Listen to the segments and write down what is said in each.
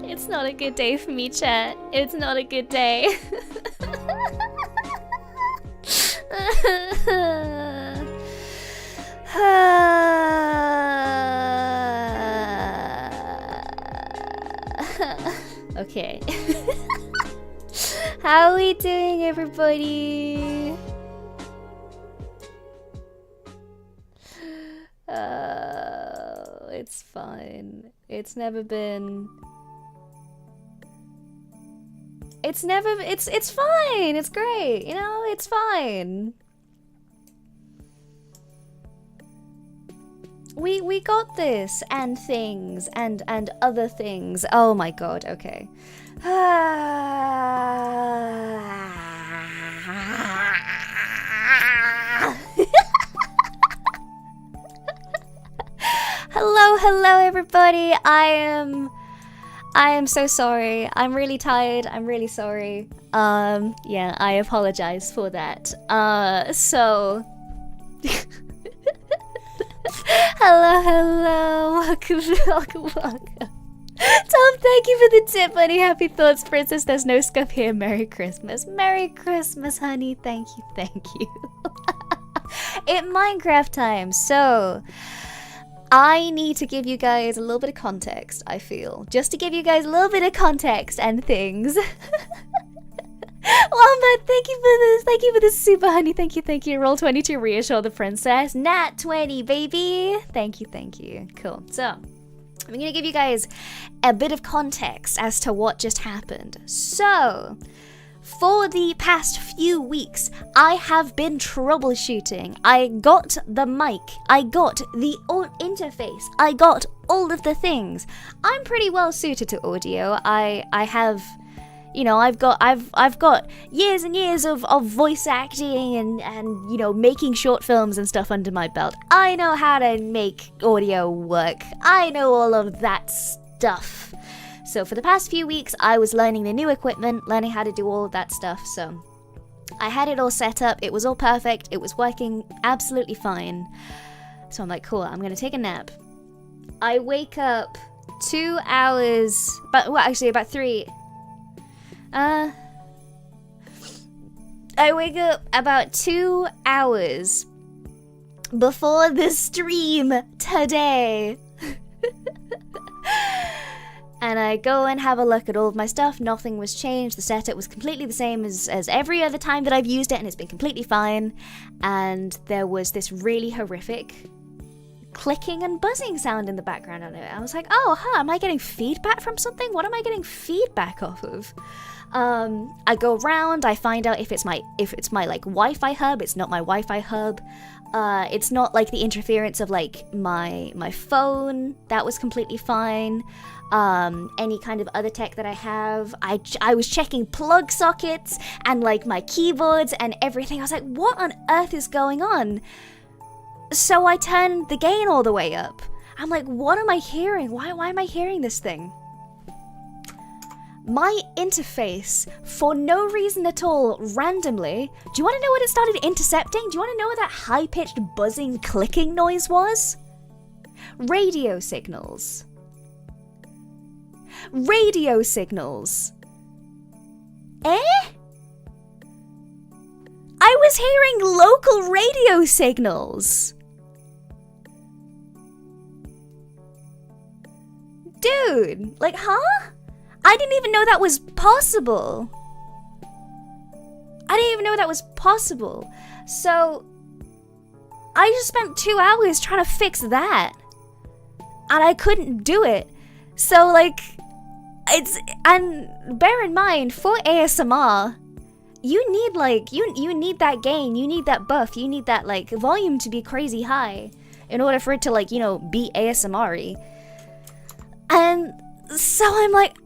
It's not a good day for me, chat. It's not a good day. Okay. How are we doing, everybody? It's fine. It's never been... It's fine. It's great. You know, it's fine. We got this, and things, and other things. Oh my god, okay. Hello everybody. I am so sorry. I'm really tired. I'm really sorry. Yeah, I apologize for that. So hello. Welcome. Tom, thank you for the tip, buddy. Happy thoughts, princess. There's no scuff here. Merry Christmas. Merry Christmas, honey. Thank you. It's Minecraft time, so I need to give you guys a little bit of context, I feel. Just to give you guys a little bit of context and things. Wombat, thank you for this. Thank you for this super, honey. Thank you. Roll 20 to reassure the princess. Nat 20, baby. Thank you. Cool. So, I'm going to give you guys a bit of context as to what just happened. So, for the past few weeks, I have been troubleshooting. I got the mic, I got the interface, I got all of the things. I'm pretty well suited to audio. I have, you know, I've got years and years of voice acting and you know, making short films and stuff under my belt. I know how to make audio work. I know all of that stuff. So for the past few weeks, I was learning the new equipment, learning how to do all of that stuff, so I had it all set up, it was all perfect, it was working absolutely fine. So I'm like, cool, I'm gonna take a nap. I wake up 2 hours, about 3. I wake up about 2 hours before the stream today. And I go and have a look at all of my stuff. Nothing was changed. The setup was completely the same as every other time that I've used it, and it's been completely fine. And there was this really horrific clicking and buzzing sound in the background of it. I was like, oh, am I getting feedback from something? What am I getting feedback off of? I go around, I find out if it's my like Wi-Fi hub. It's not my Wi-Fi hub. It's not like the interference of like my phone. That was completely fine. Any kind of other tech that I have. I was checking plug sockets and like my keyboards and everything. I was like, what on earth is going on? So I turned the gain all the way up. I'm like, what am I hearing? Why am I hearing this thing? My interface, for no reason at all, randomly, do you want to know what it started intercepting? Do you want to know what that high-pitched buzzing clicking noise was? Radio signals. Radio signals. Eh? I was hearing local radio signals. Dude, like, huh? I didn't even know that was possible. So, I just spent 2 hours trying to fix that. And I couldn't do it. So, like, and bear in mind, for ASMR, you need, like, you need that gain, you need that buff, you need that, like, volume to be crazy high in order for it to, like, you know, be ASMR-y. And so I'm like,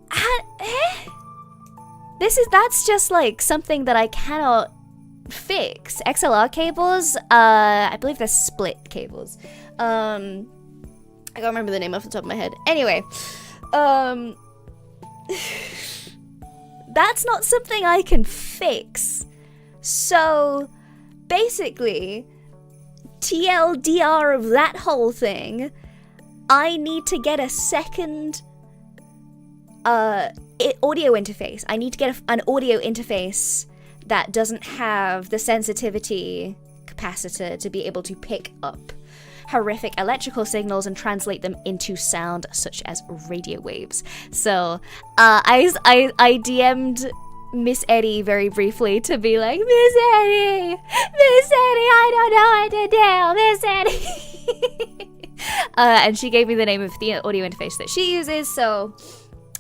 that's just like something that I cannot fix. XLR cables, I believe they're split cables. I can't remember the name off the top of my head. Anyway, that's not something I can fix. So basically, TLDR of that whole thing, I need to get a second audio interface. I need to get an audio interface that doesn't have the sensitivity capacitor to be able to pick up horrific electrical signals and translate them into sound such as radio waves. So I DM'd Miss Eddie very briefly to be like, Miss Eddie, I don't know what to do, Miss Eddie. And she gave me the name of the audio interface that she uses, so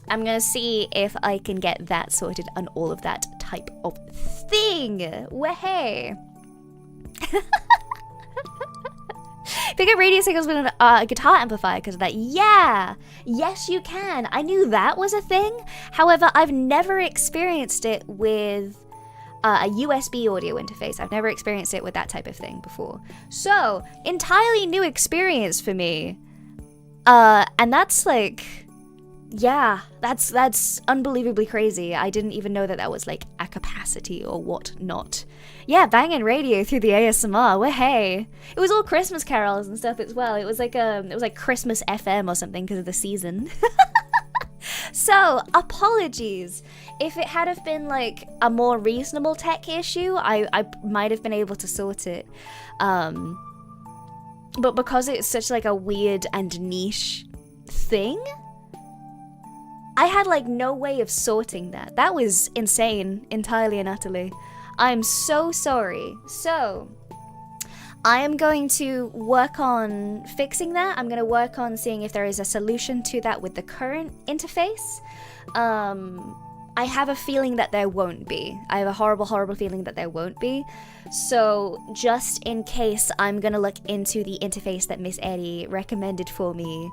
I'm gonna see if I can get that sorted on all of that type of thing. Wahey. Pick up radio signals with a guitar amplifier because of that. Yeah! Yes, you can. I knew that was a thing. However, I've never experienced it with a USB audio interface. I've never experienced it with that type of thing before. So, entirely new experience for me. And that's like... yeah, that's unbelievably crazy. I didn't even know that that was like a capacity or whatnot. Yeah, banging radio through the ASMR. Well, hey, it was all Christmas carols and stuff as well. It was like Christmas FM or something because of the season. So apologies if it had have been like a more reasonable tech issue. I might have been able to sort it. But because it's such like a weird and niche thing, I had like no way of sorting that. That was insane, entirely and utterly. I'm so sorry. So, I am going to work on fixing that. I'm going to work on seeing if there is a solution to that with the current interface. I have a feeling that there won't be. I have a horrible, horrible feeling that there won't be. So, just in case, I'm going to look into the interface that Miss Eddie recommended for me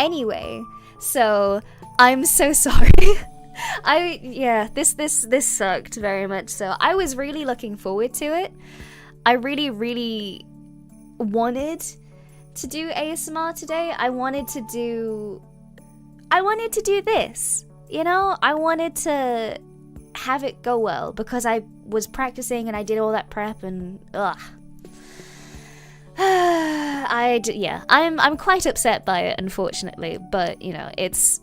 anyway. So, I'm so sorry. This sucked very much so. I was really looking forward to it. I really, really wanted to do ASMR today. I wanted to do this, you know? I wanted to have it go well because I was practicing and I did all that prep and I'm quite upset by it, unfortunately, but you know, it's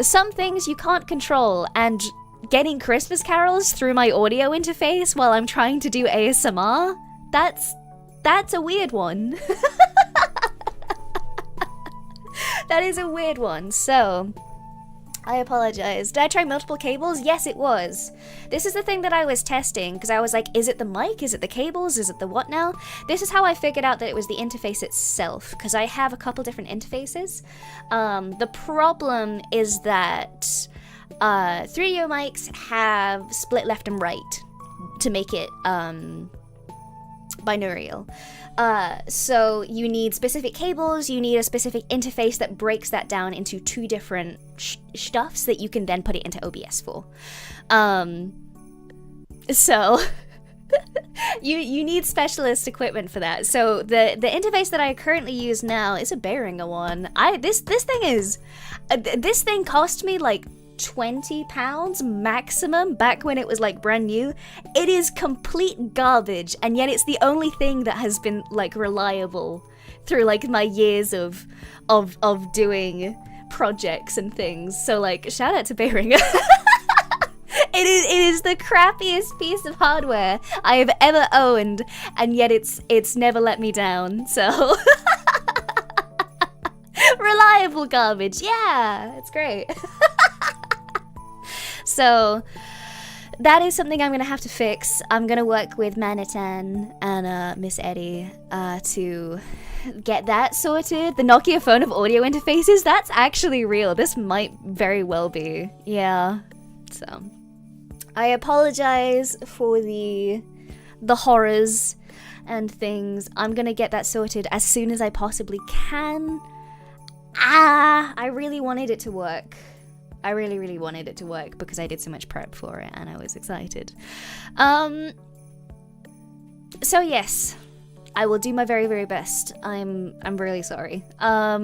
some things you can't control, and getting Christmas carols through my audio interface while I'm trying to do ASMR, that's a weird one. That is a weird one, so I apologize. Did I try multiple cables? Yes, it was. This is the thing that I was testing, because I was like, is it the mic? Is it the cables? Is it the what now? This is how I figured out that it was the interface itself, because I have a couple different interfaces. The problem is that 3DO mics have split left and right to make it binaural. So you need specific cables, you need a specific interface that breaks that down into two different stuffs that you can then put it into OBS for. So you need specialist equipment for that. So the interface that I currently use now is a Behringer one. This thing cost me like £20 maximum back when it was like brand new. It is complete garbage, and yet it's the only thing that has been like reliable through like my years of doing projects and things. So like, shout out to Behringer. It is the crappiest piece of hardware I have ever owned, and yet it's never let me down. So reliable garbage. Yeah, it's great. So that is something I'm gonna have to fix. I'm gonna work with Manitan and Miss Eddie to get that sorted. The Nokia phone of audio interfaces, that's actually real. This might very well be. Yeah. So I apologize for the horrors and things. I'm gonna get that sorted as soon as I possibly can. I really wanted it to work. I really, really wanted it to work because I did so much prep for it and I was excited. So yes, I will do my very, very best. I'm really sorry. Yeah,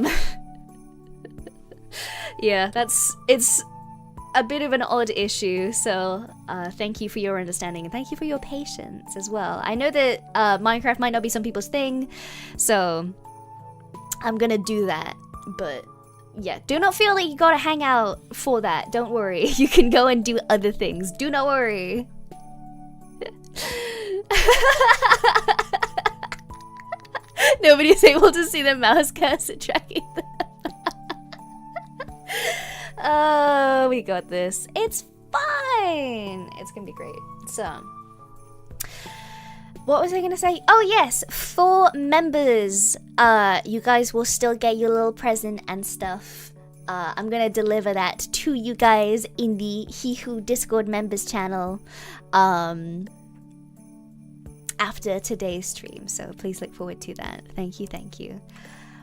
it's a bit of an odd issue, so thank you for your understanding and thank you for your patience as well. I know that Minecraft might not be some people's thing, so I'm gonna do that. But yeah, do not feel like you gotta hang out for that. Don't worry. You can go and do other things. Do not worry. Nobody's able to see the mouse cursor tracking them. Oh, we got this. It's fine. It's gonna be great. So, what was I gonna say? Oh yes, for members, you guys will still get your little present and stuff. I'm gonna deliver that to you guys in the Hehehehhe Discord members channel after today's stream. So please look forward to that. Thank you, thank you.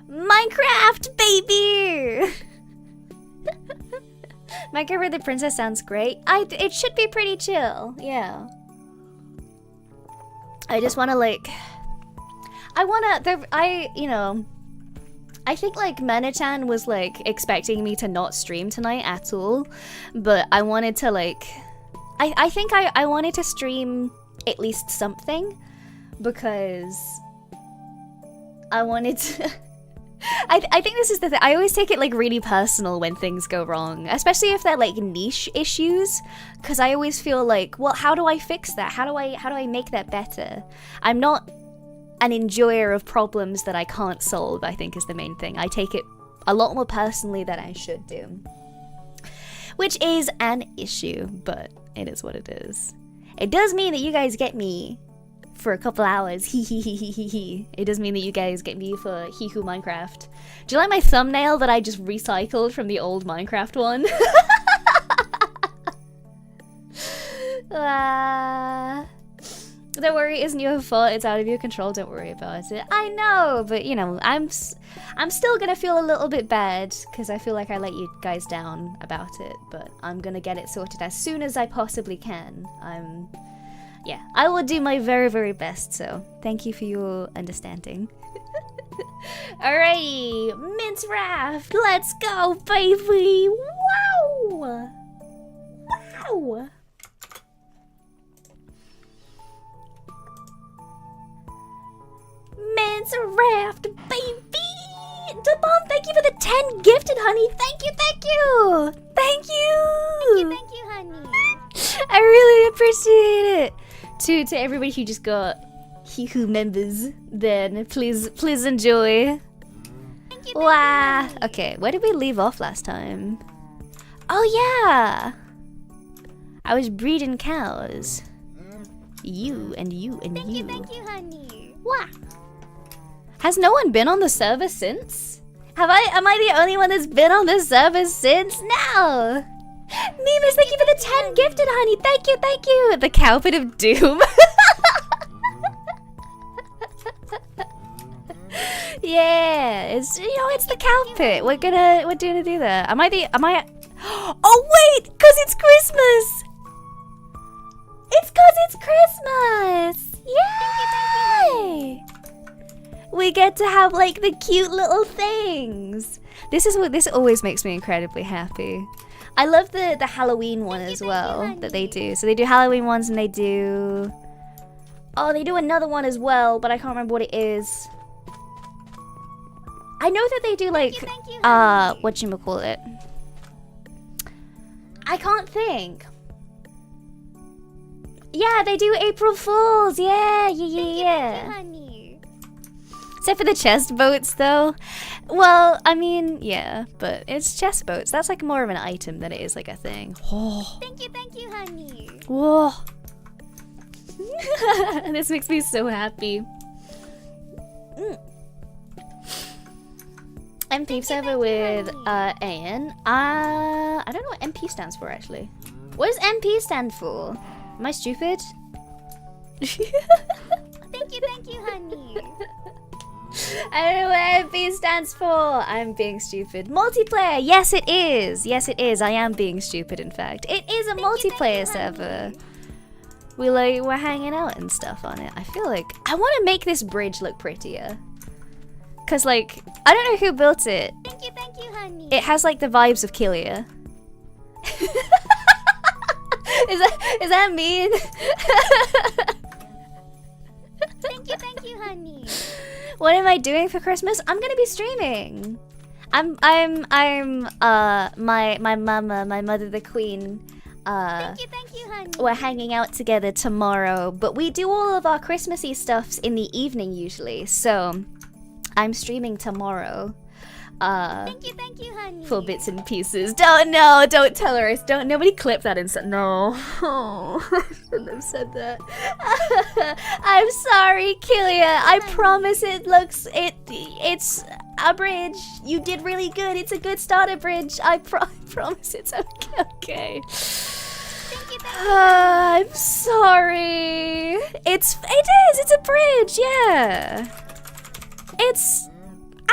Minecraft, baby! Minecraft with the princess sounds great. It should be pretty chill, yeah. I just wanna like, I think like Mana-chan was like expecting me to not stream tonight at all, but I wanted to like, I think I wanted to stream at least something because I wanted to. I think this is the thing. I always take it like really personal when things go wrong, especially if they're like niche issues, because I always feel like, well, how do I fix that? How do I make that better? I'm not an enjoyer of problems that I can't solve, I think is the main thing. I take it a lot more personally than I should do, which is an issue, but it is what it is. It does mean that you guys get me for a couple hours. It does mean that you guys get me for Hehehehhe Minecraft. Do you like my thumbnail that I just recycled from the old Minecraft one? Don't worry, it isn't your fault. It's out of your control. Don't worry about it. I know, but you know, I'm still gonna feel a little bit bad because I feel like I let you guys down about it. But I'm gonna get it sorted as soon as I possibly can. Yeah, I will do my very, very best, so thank you for your understanding. Alrighty, Mint Raft, let's go, baby! Wow! Wow! Mint Raft, baby! Dabon, thank you for the 10 gifted, honey! Thank you, thank you! Thank you! Thank you, honey! I really appreciate it! To everybody who just got Hehehehhe members, then please enjoy. Thank you, Wow. Okay, where did we leave off last time? Oh yeah, I was breeding cows. You and you and you. Thank you, honey. Wow. Has no one been on the server since? Am I the only one that's been on the server since? No. Mimas, thank you for the 10 gifted, honey. Thank you, thank you. The Cowpit of Doom. Yeah, it's it's the Cowpit. We're gonna do that. Am I? Oh wait, cause it's Christmas. It's cause it's Christmas. Yay! We get to have like the cute little things. This always makes me incredibly happy. I love the Halloween one as well that they do. So they do Halloween ones and they do... Oh, they do another one as well, but I can't remember what it is. I know that they do like... whatchamacallit? I can't think. Yeah, they do April Fools. Yeah. Thank you, honey. Except for the chest boats, though. Well, I mean, yeah, but it's chest boats. That's like more of an item than it is like a thing. Oh. Thank you, honey. Whoa. This makes me so happy. MP server with An. I don't know what MP stands for actually. What does MP stand for? Am I stupid? Thank you, honey. I don't know what MP stands for. I'm being stupid. Multiplayer. Yes, it is. Yes, it is. I am being stupid. In fact, it is a multiplayer server. We're hanging out and stuff on it. I feel like I want to make this bridge look prettier. Cause like I don't know who built it. Thank you, honey. It has like the vibes of Killia. Is that mean? Thank you, honey. What am I doing for Christmas? I'm gonna be streaming. my mama, my mother the queen, Thank you, honey. we're hanging out together tomorrow, but we do all of our Christmassy stuffs in the evening usually, so I'm streaming tomorrow. Thank you, honey. For bits and pieces. Don't tell her. Don't, nobody clip that and said, no. Oh, I shouldn't have said that. I'm sorry, Kilia. I promise it's a bridge. You did really good. It's a good starter bridge. I promise it's okay. Thank you, I'm sorry. It is. It's a bridge. Yeah. It's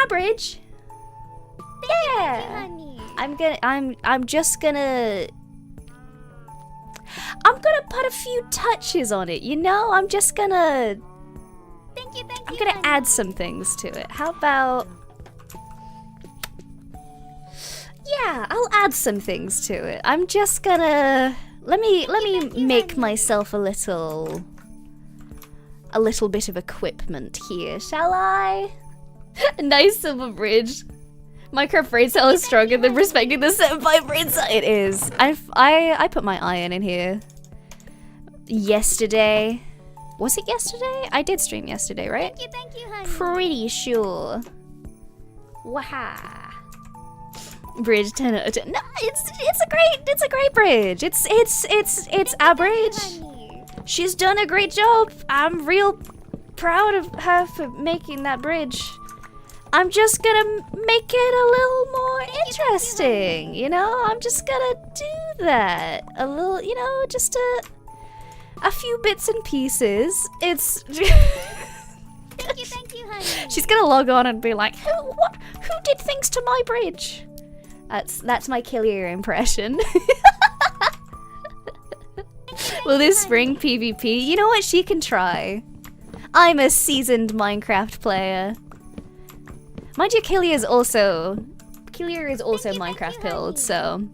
a bridge. Yeah. honey. I'm just gonna put a few touches on it, you know? I'm just gonna Thank you, I'm gonna honey. add some things to it. How about yeah, I'll add some things to it. I'm just gonna let me make myself a little bit of equipment here, shall I? Nice silver bridge. Minecraft brain cell is stronger than respecting the senpai brain cell. It is. I put my iron in here yesterday. Was it yesterday? I did stream yesterday, right? Thank you, honey. Pretty sure. Waha. Bridge 10 out of 10. No, it's a great bridge. It's a bridge. Honey. She's done a great job. I'm real proud of her for making that bridge. I'm just gonna make it a little more interesting, you know? I'm just gonna do that. A little, you know, just a few bits and pieces. It's... Thank you, honey. She's gonna log on and be like, who did things to my bridge? That's my Killier impression. Will this spring PvP? You know what? She can try. I'm a seasoned Minecraft player. Mind you, Killier is also Minecraft build, so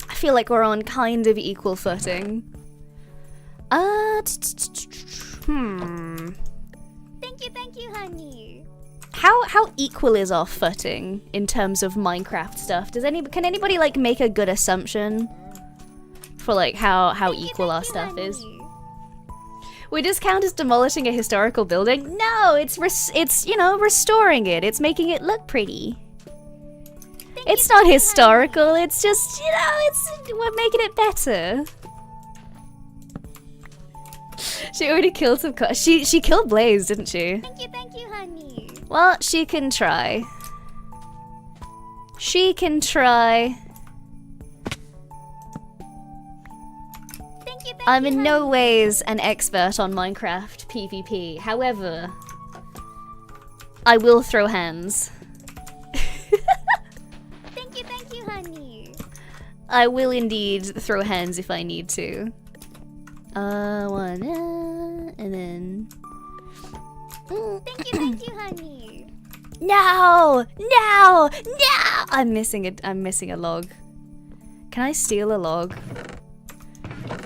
I feel like we're on kind of equal footing. Thank you, honey. How equal is our footing in terms of Minecraft stuff? Can anybody like make a good assumption for like how equal our stuff is? Would this count as demolishing a historical building? No, it's you know, restoring it. It's making it look pretty. It's not historical. It's just, you know, we're making it better. She already killed some she killed Blaze, didn't she? Thank you, honey. Well, she can try. She can try. I'm in no ways an expert on Minecraft PvP. However, I will throw hands. Thank you, honey. I will indeed throw hands if I need to. One, and then... Thank you, honey. No! I'm missing a log. Can I steal a log?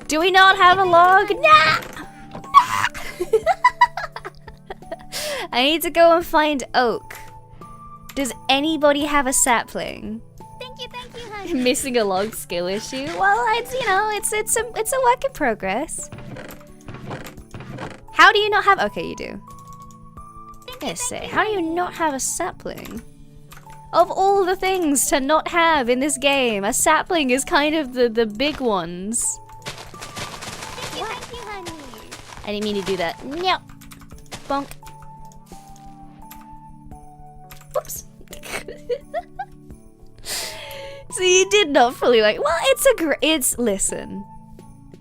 Do we not have a log? Nah! I need to go and find oak. Does anybody have a sapling? Thank you, honey. Missing a log skill issue? Well, it's a work in progress. How do you not have? Okay, you do. Yes, say, how do you not have a sapling? Of all the things to not have in this game, a sapling is kind of the big ones. Thank you, honey. I didn't mean to do that. No. Bonk. Whoops. So you did not fully like. Well, listen.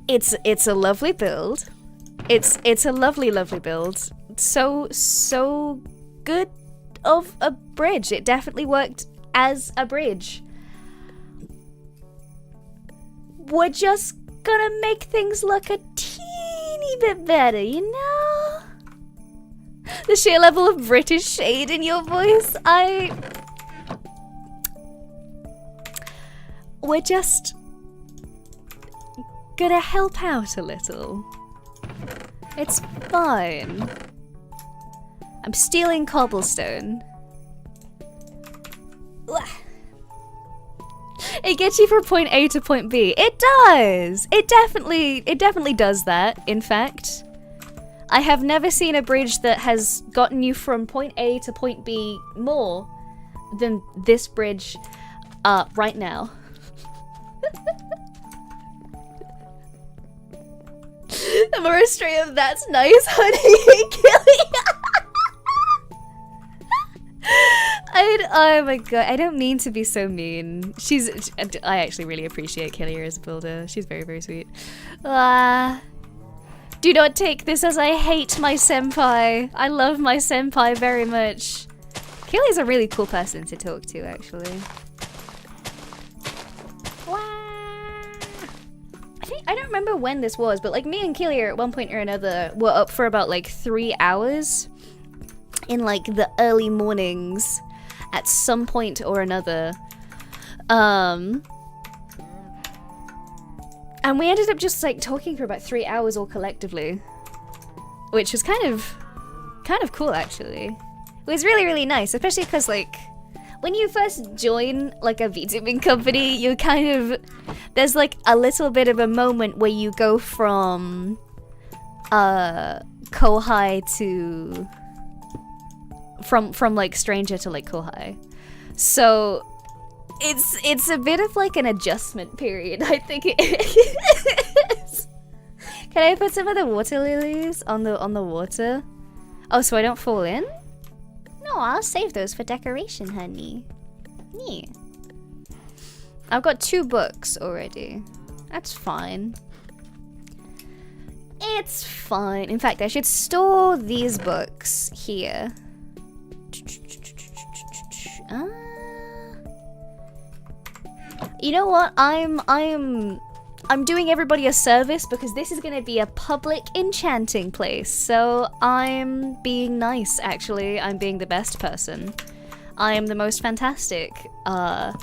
It's a lovely build. It's a lovely build. So good of a bridge. It definitely worked as a bridge. We're just gonna make things look a teeny bit better, you know? The sheer level of British shade in your voice, we're just gonna help out a little. It's fine. I'm stealing cobblestone. It gets you from point A to point B. It does! It definitely does that, in fact. I have never seen a bridge that has gotten you from point A to point B more than this bridge right now. Amora straight up, that's nice, honey. Oh my god, I don't mean to be so mean. I actually really appreciate Killier as a builder. She's very, very sweet. Do not take this as I hate my senpai. I love my senpai very much. Killier's a really cool person to talk to, actually. I don't remember when this was, but like me and Killier at one point or another were up for about like 3 hours in like the early mornings at some point or another. And we ended up just like talking for about 3 hours all collectively, which was kind of cool actually. It was really, really nice, especially because like when you first join like a VTubing company, you kind of, there's like a little bit of a moment where you go from kohai to from like stranger to like kohai. So it's a bit of like an adjustment period, I think it is. Can I put some of the water lilies on the water? Oh, so I don't fall in? No, I'll save those for decoration, honey. Yeah. I've got 2 books already. That's fine. It's fine. In fact, I should store these books here. You know what? I'm doing everybody a service because this is gonna be a public enchanting place. So I'm being nice, actually. I'm being the best person. I am the most fantastic. I'm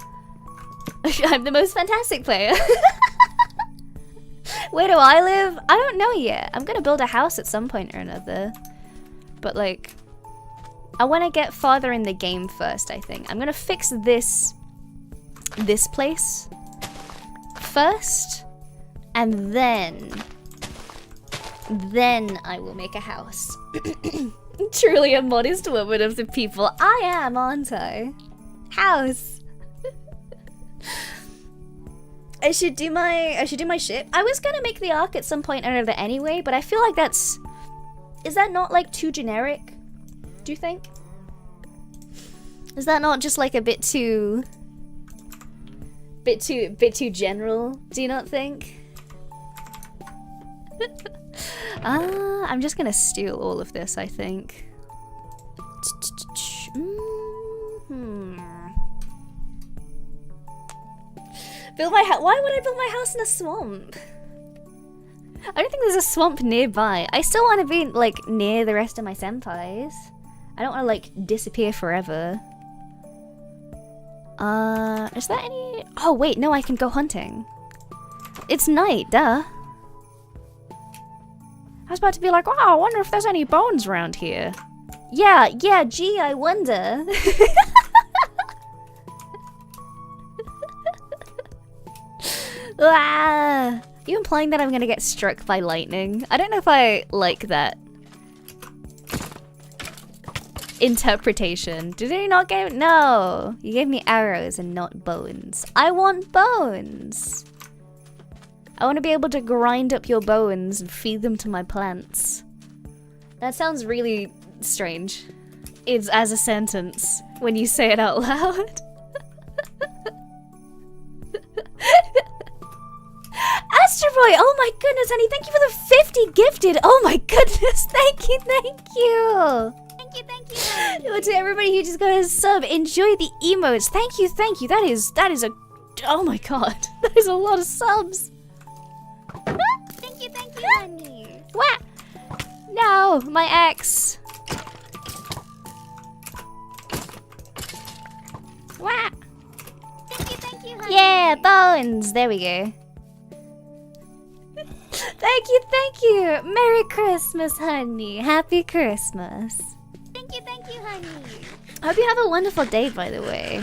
the most fantastic player. Where do I live? I don't know yet. I'm gonna build a house at some point or another. But like, I wanna get farther in the game first, I think. I'm gonna fix this place first, and then I will make a house. Truly a modest woman of the people. I am, aren't I? House. I should do my ship. I was gonna make the arc at some point or another anyway, but I feel like is that not like too generic? Do you think? Is that not just like a bit too general? Do you not think? I'm just gonna steal all of this, I think. Build my house. Why would I build my house in a swamp? I don't think there's a swamp nearby. I still want to be like near the rest of my senpais. I don't want to like disappear forever. Is there any? Oh wait, no, I can go hunting. It's night, duh. I was about to be like, wow, I wonder if there's any bones around here. Yeah, gee, I wonder. Ah, you implying that I'm gonna get struck by lightning? I don't know if I like that interpretation. Did you not get it? No, you gave me arrows and not bones. I want bones. I want to be able to grind up your bones and feed them to my plants. That sounds really strange. It's as a sentence when you say it out loud. Astro Boy, oh my goodness, honey, thank you for the 50 gifted. Oh my goodness, thank you. Thank you, honey. To everybody who just got a sub, enjoy the emotes. Thank you. That is a, oh my god, that is a lot of subs. Thank you, honey. What? No, my ex. What? Thank you, honey. Yeah, bones. There we go. Thank you. Merry Christmas, honey. Happy Christmas. Thank you, honey. I hope you have a wonderful day, by the way.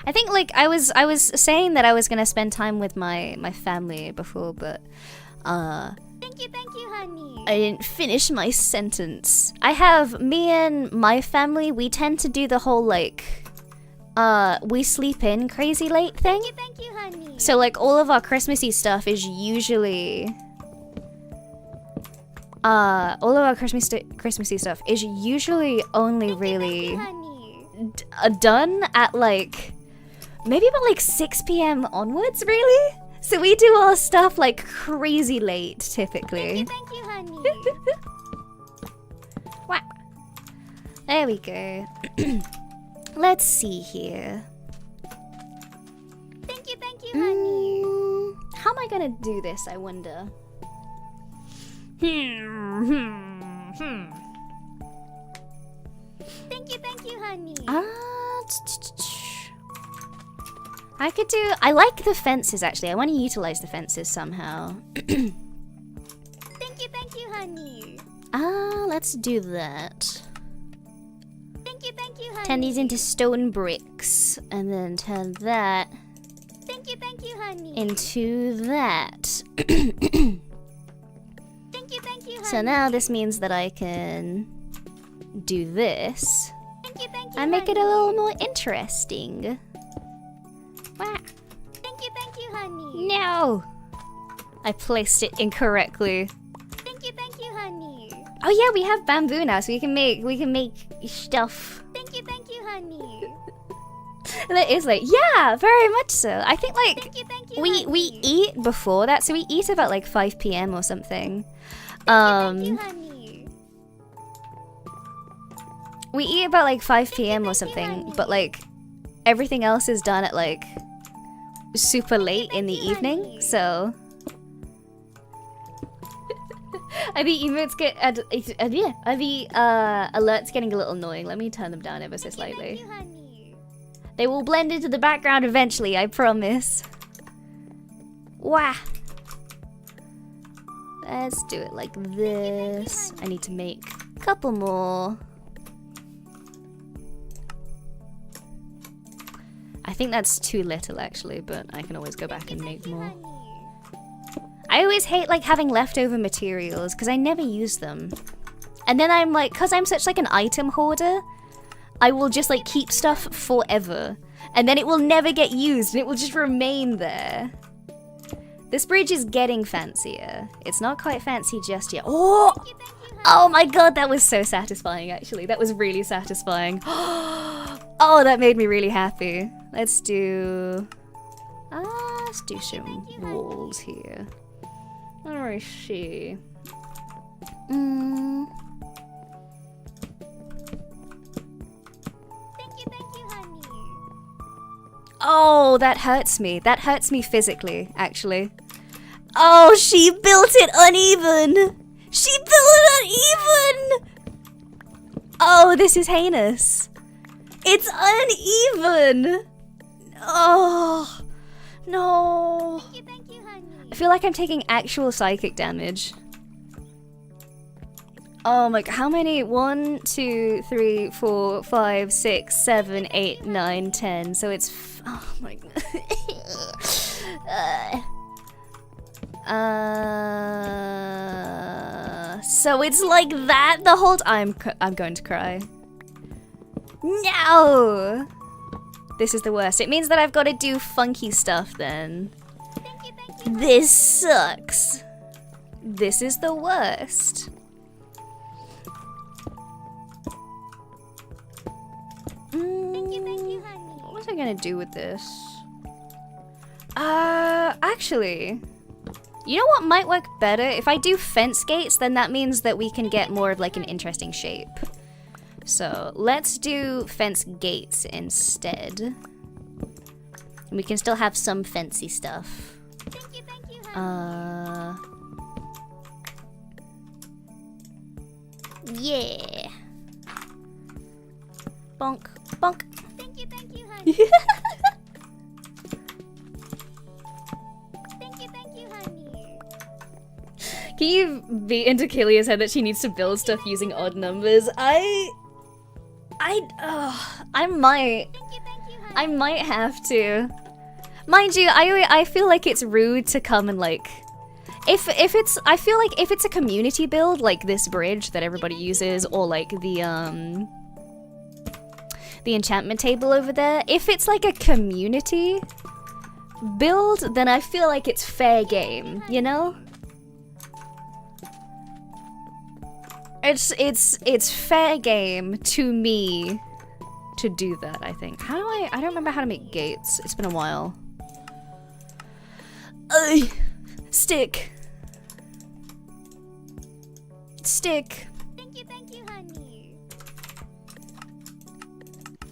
I think like I was saying that I was gonna spend time with my family before, but Thank you, honey. I didn't finish my sentence. I have me and my family, we tend to do the whole like we sleep in crazy late thing. Thank you, honey. So like all of our Christmassy stuff is usually all of our Christmassy stuff is usually only really done at like maybe about like 6 p.m. onwards, really. So we do our stuff like crazy late typically. Thank you, honey. Wow. There we go. Let's see here. Thank you, honey. How am I gonna do this, I wonder? Thank you, honey. I could do... I like the fences, actually. I want to utilize the fences somehow. Thank you, honey. Let's do that. Thank you, honey. Turn these into stone bricks. And then turn that... Thank you, honey. into that. Thank you, honey. So now this means that I can do this. Thank you, and make it a little more interesting. Wow. Thank you, honey. No! I placed it incorrectly. Thank you, honey. Oh yeah, we have bamboo now, so we can make stuff. Thank you, honey. That is like, yeah, very much so. I think like Thank you, we eat before that, so we eat about like 5 p.m. or something. Thank you, honey. We eat about like 5 p.m. or something, but like everything else is done at like super late in the evening, so the emotes get the alerts getting a little annoying. Let me turn them down ever so slightly. Thank you, honey. They will blend into the background eventually, I promise. Wah. Let's do it like this. I need to make a couple more. I think that's too little actually, but I can always go back and make more. I always hate like having leftover materials because I never use them. And then I'm like, because I'm such like an item hoarder, I will just like keep stuff forever. And then it will never get used and it will just remain there. This bridge is getting fancier. It's not quite fancy just yet. Oh! Oh my god, that was so satisfying actually. That was really satisfying. Oh, that made me really happy. Let's do some walls here. Where is she? Thank you, honey. Oh, that hurts me. That hurts me physically, actually. Oh, she built it uneven. She built it uneven. Oh, this is heinous. It's uneven. Oh, no. Thank you, honey. I feel like I'm taking actual psychic damage. Oh my god, how many? 1, 2, 3, 4, 5, 6, 7, 8, 9, 10. So it's oh my god. So it's like that the whole time. I'm going to cry. No! This is the worst. It means that I've got to do funky stuff then. Thank you. This sucks. This is the worst. Thank you, honey. What was I gonna do with this? Actually, you know what might work better? If I do fence gates, then that means that we can get more of like an interesting shape. So let's do fence gates instead. And we can still have some fancy stuff. Thank you, honey. Yeah. Bonk, bonk. Thank you, honey. Thank you, honey. Can you beat into Kilia's head that she needs to build stuff using odd numbers? I might. Thank you, I might have to. Mind you, I feel like it's rude to come and like... If it's... I feel like if it's a community build, like this bridge that everybody uses, or like the enchantment table over there, if it's like a community build, then I feel like it's fair game, you know? It's fair game to me to do that, I think. How do I don't remember how to make gates. It's been a while. Stick. Stick. Thank you, honey.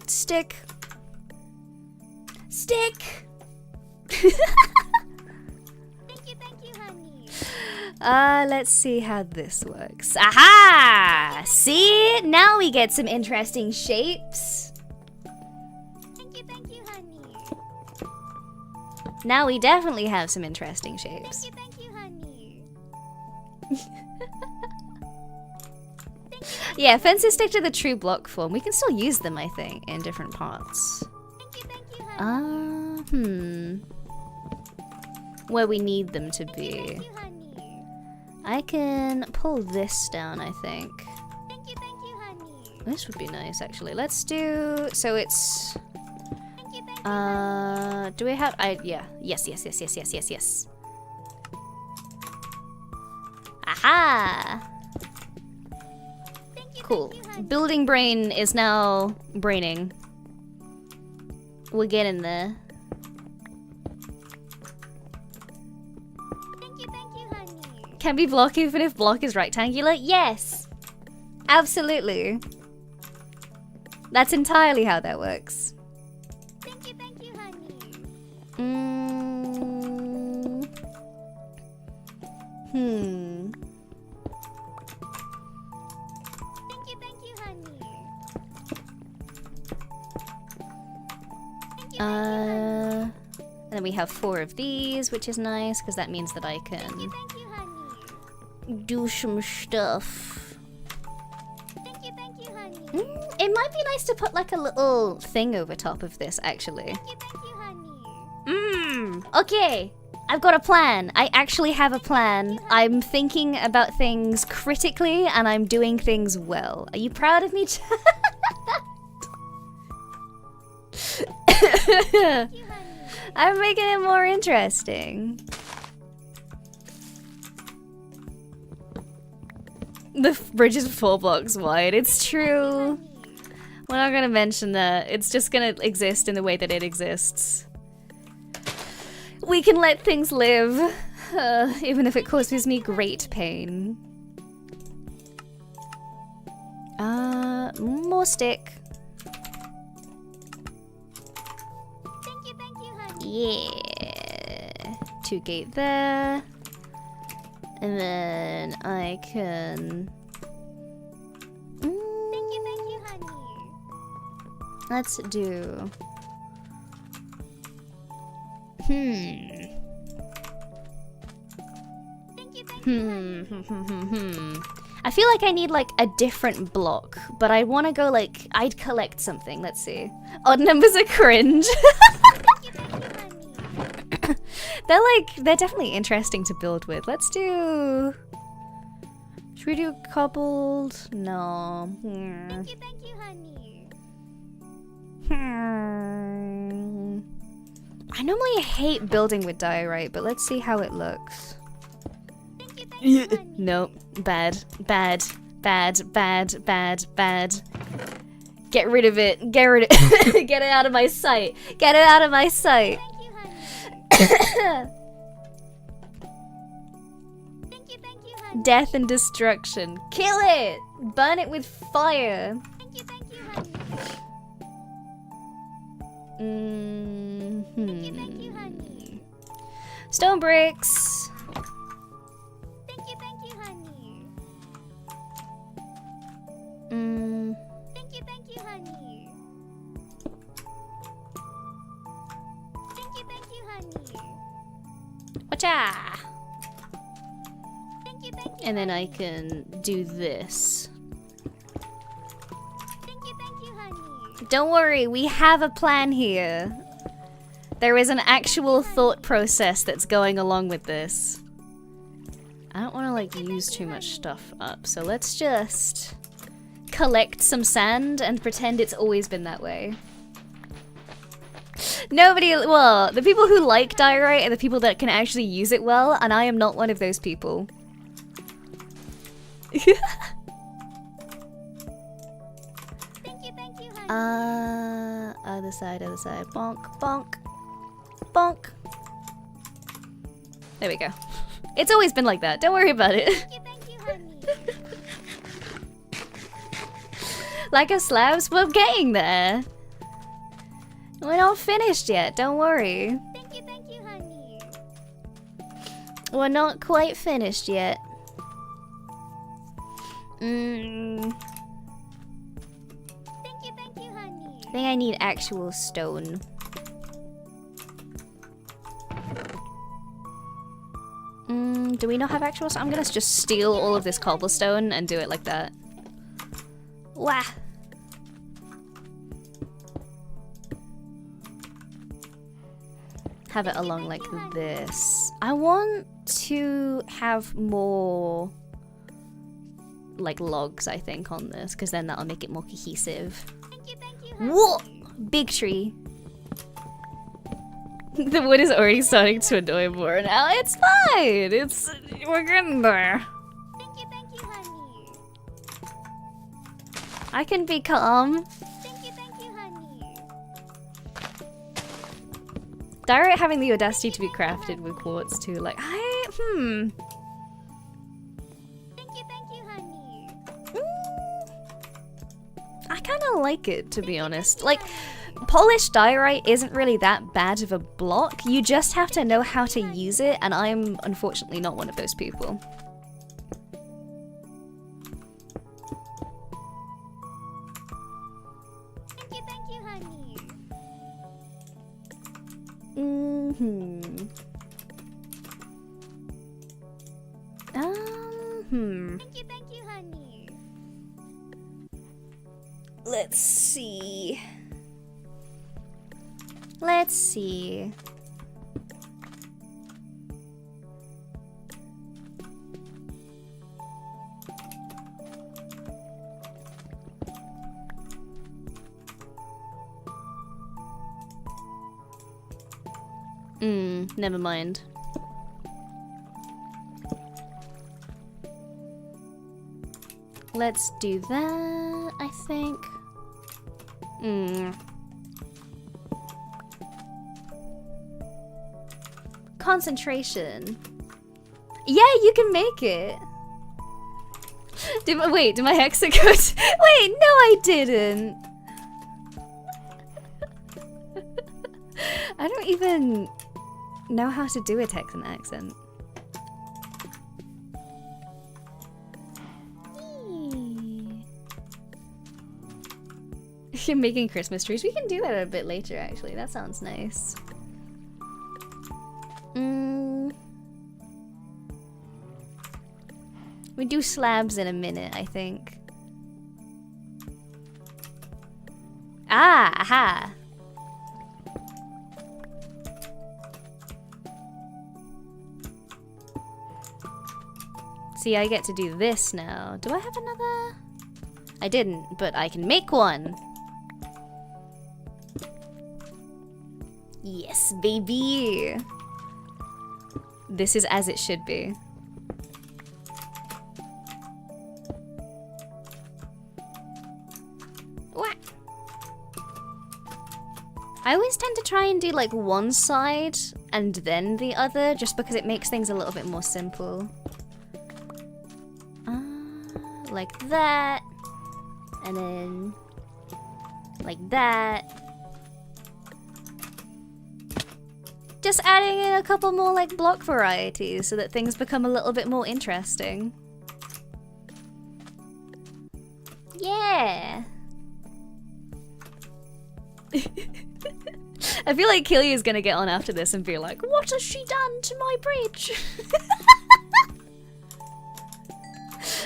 Stick. Stick. Thank you, honey. Let's see how this works. Aha! See? Now we get some interesting shapes. Thank you, honey. Now we definitely have some interesting shapes. Thank you, honey. Yeah, fences stick to the true block form. We can still use them, I think, in different parts. Thank you, honey. Where we need them to be. Thank you, honey. I can pull this down, I think. Thank you, honey. This would be nice, actually. Let's do... So it's... Thank you, do we have... yeah. Yes. Aha! Cool. Building brain is now braining. We're getting there. Thank you, honey. Can be block even if block is rectangular? Yes! Absolutely. That's entirely how that works. Thank you, honey. Thank you, honey. And then we have 4 of these, which is nice, because that means that I can Thank you, honey. do some stuff. Thank you, honey. It might be nice to put like a little thing over top of this, actually. Thank you, honey. Okay. I've got a plan. I actually have a plan. I'm thinking about things critically, and I'm doing things well. Are you proud of me, Chad? Thank you, honey. I'm making it more interesting. The bridge is 4 blocks wide. It's true. We're not gonna mention that. It's just gonna exist in the way that it exists. We can let things live, even if it causes me great pain. More stick. Thank you, honey. Yeah. 2 gate there. And then I can... Thank you, honey. Let's do... Thank you, I feel like I need like a different block, but I want to go like... I'd collect something, let's see. Odd numbers are cringe. They're definitely interesting to build with. Let's do... Should we do cobbled? No. Thank you, honey. I normally hate building with diorite, but let's see how it looks. Thank you, honey. Nope. Bad. Get rid of it. Get it out of my sight. Get it out of my sight. Thank you, honey. Thank you, honey. Death and destruction. Kill it! Burn it with fire. Thank you, honey. Thank you, honey. Stone bricks. Thank you, honey. Thank you, honey. Thank you, honey. Watcha! Thank you, And then I can do this. Thank you, honey. Don't worry, we have a plan here. There is an actual thought process that's going along with this. I don't want to like use too much stuff up, so let's just collect some sand and pretend it's always been that way. Nobody, well, the people who like diorite are the people that can actually use it well, and I am not one of those people. Thank you, honey. Other side, bonk, bonk, bonk. There we go. It's always been like that, don't worry about it. Thank you, honey. Lack of slabs, we're getting there. We're not finished yet, don't worry. Thank you, honey. We're not quite finished yet. Thank you, honey. I think I need actual stone. Do we not have actual stone? I'm gonna just steal all of this cobblestone and do it like that. Wah! Have it along like this. I want to have more like logs, I think, on this, because then that'll make it more cohesive. Thank you, honey. Whoa! Big tree. The wood is already starting to annoy more now. It's fine. We're getting there. Thank you, honey. I can be calm. Thank you, honey. Diorite having the audacity to be crafted with quartz too. Like Thank you, honey. I kind of like it, to be honest. Like, polished diorite isn't really that bad of a block. You just have to know how to use it, and I'm unfortunately not one of those people. Thank you, honey. Thank you, honey. Let's see. Let's see. Never mind. Let's do that, I think. Concentration. Yeah, you can make it. Did my hexagons? Wait, no, I didn't. I don't even know how to do a Texan accent. You're making Christmas trees. We can do that a bit later, actually. That sounds nice. We do slabs in a minute, I think. Ah, aha. See, I get to do this now. Do I have another? I didn't, but I can make one. Yes, baby. This is as it should be. What? I always tend to try and do like one side and then the other, just because it makes things a little bit more simple. Like that, and then like that. Just adding in a couple more like block varieties so that things become a little bit more interesting. Yeah. I feel like Killy is gonna get on after this and be like, what has she done to my bridge?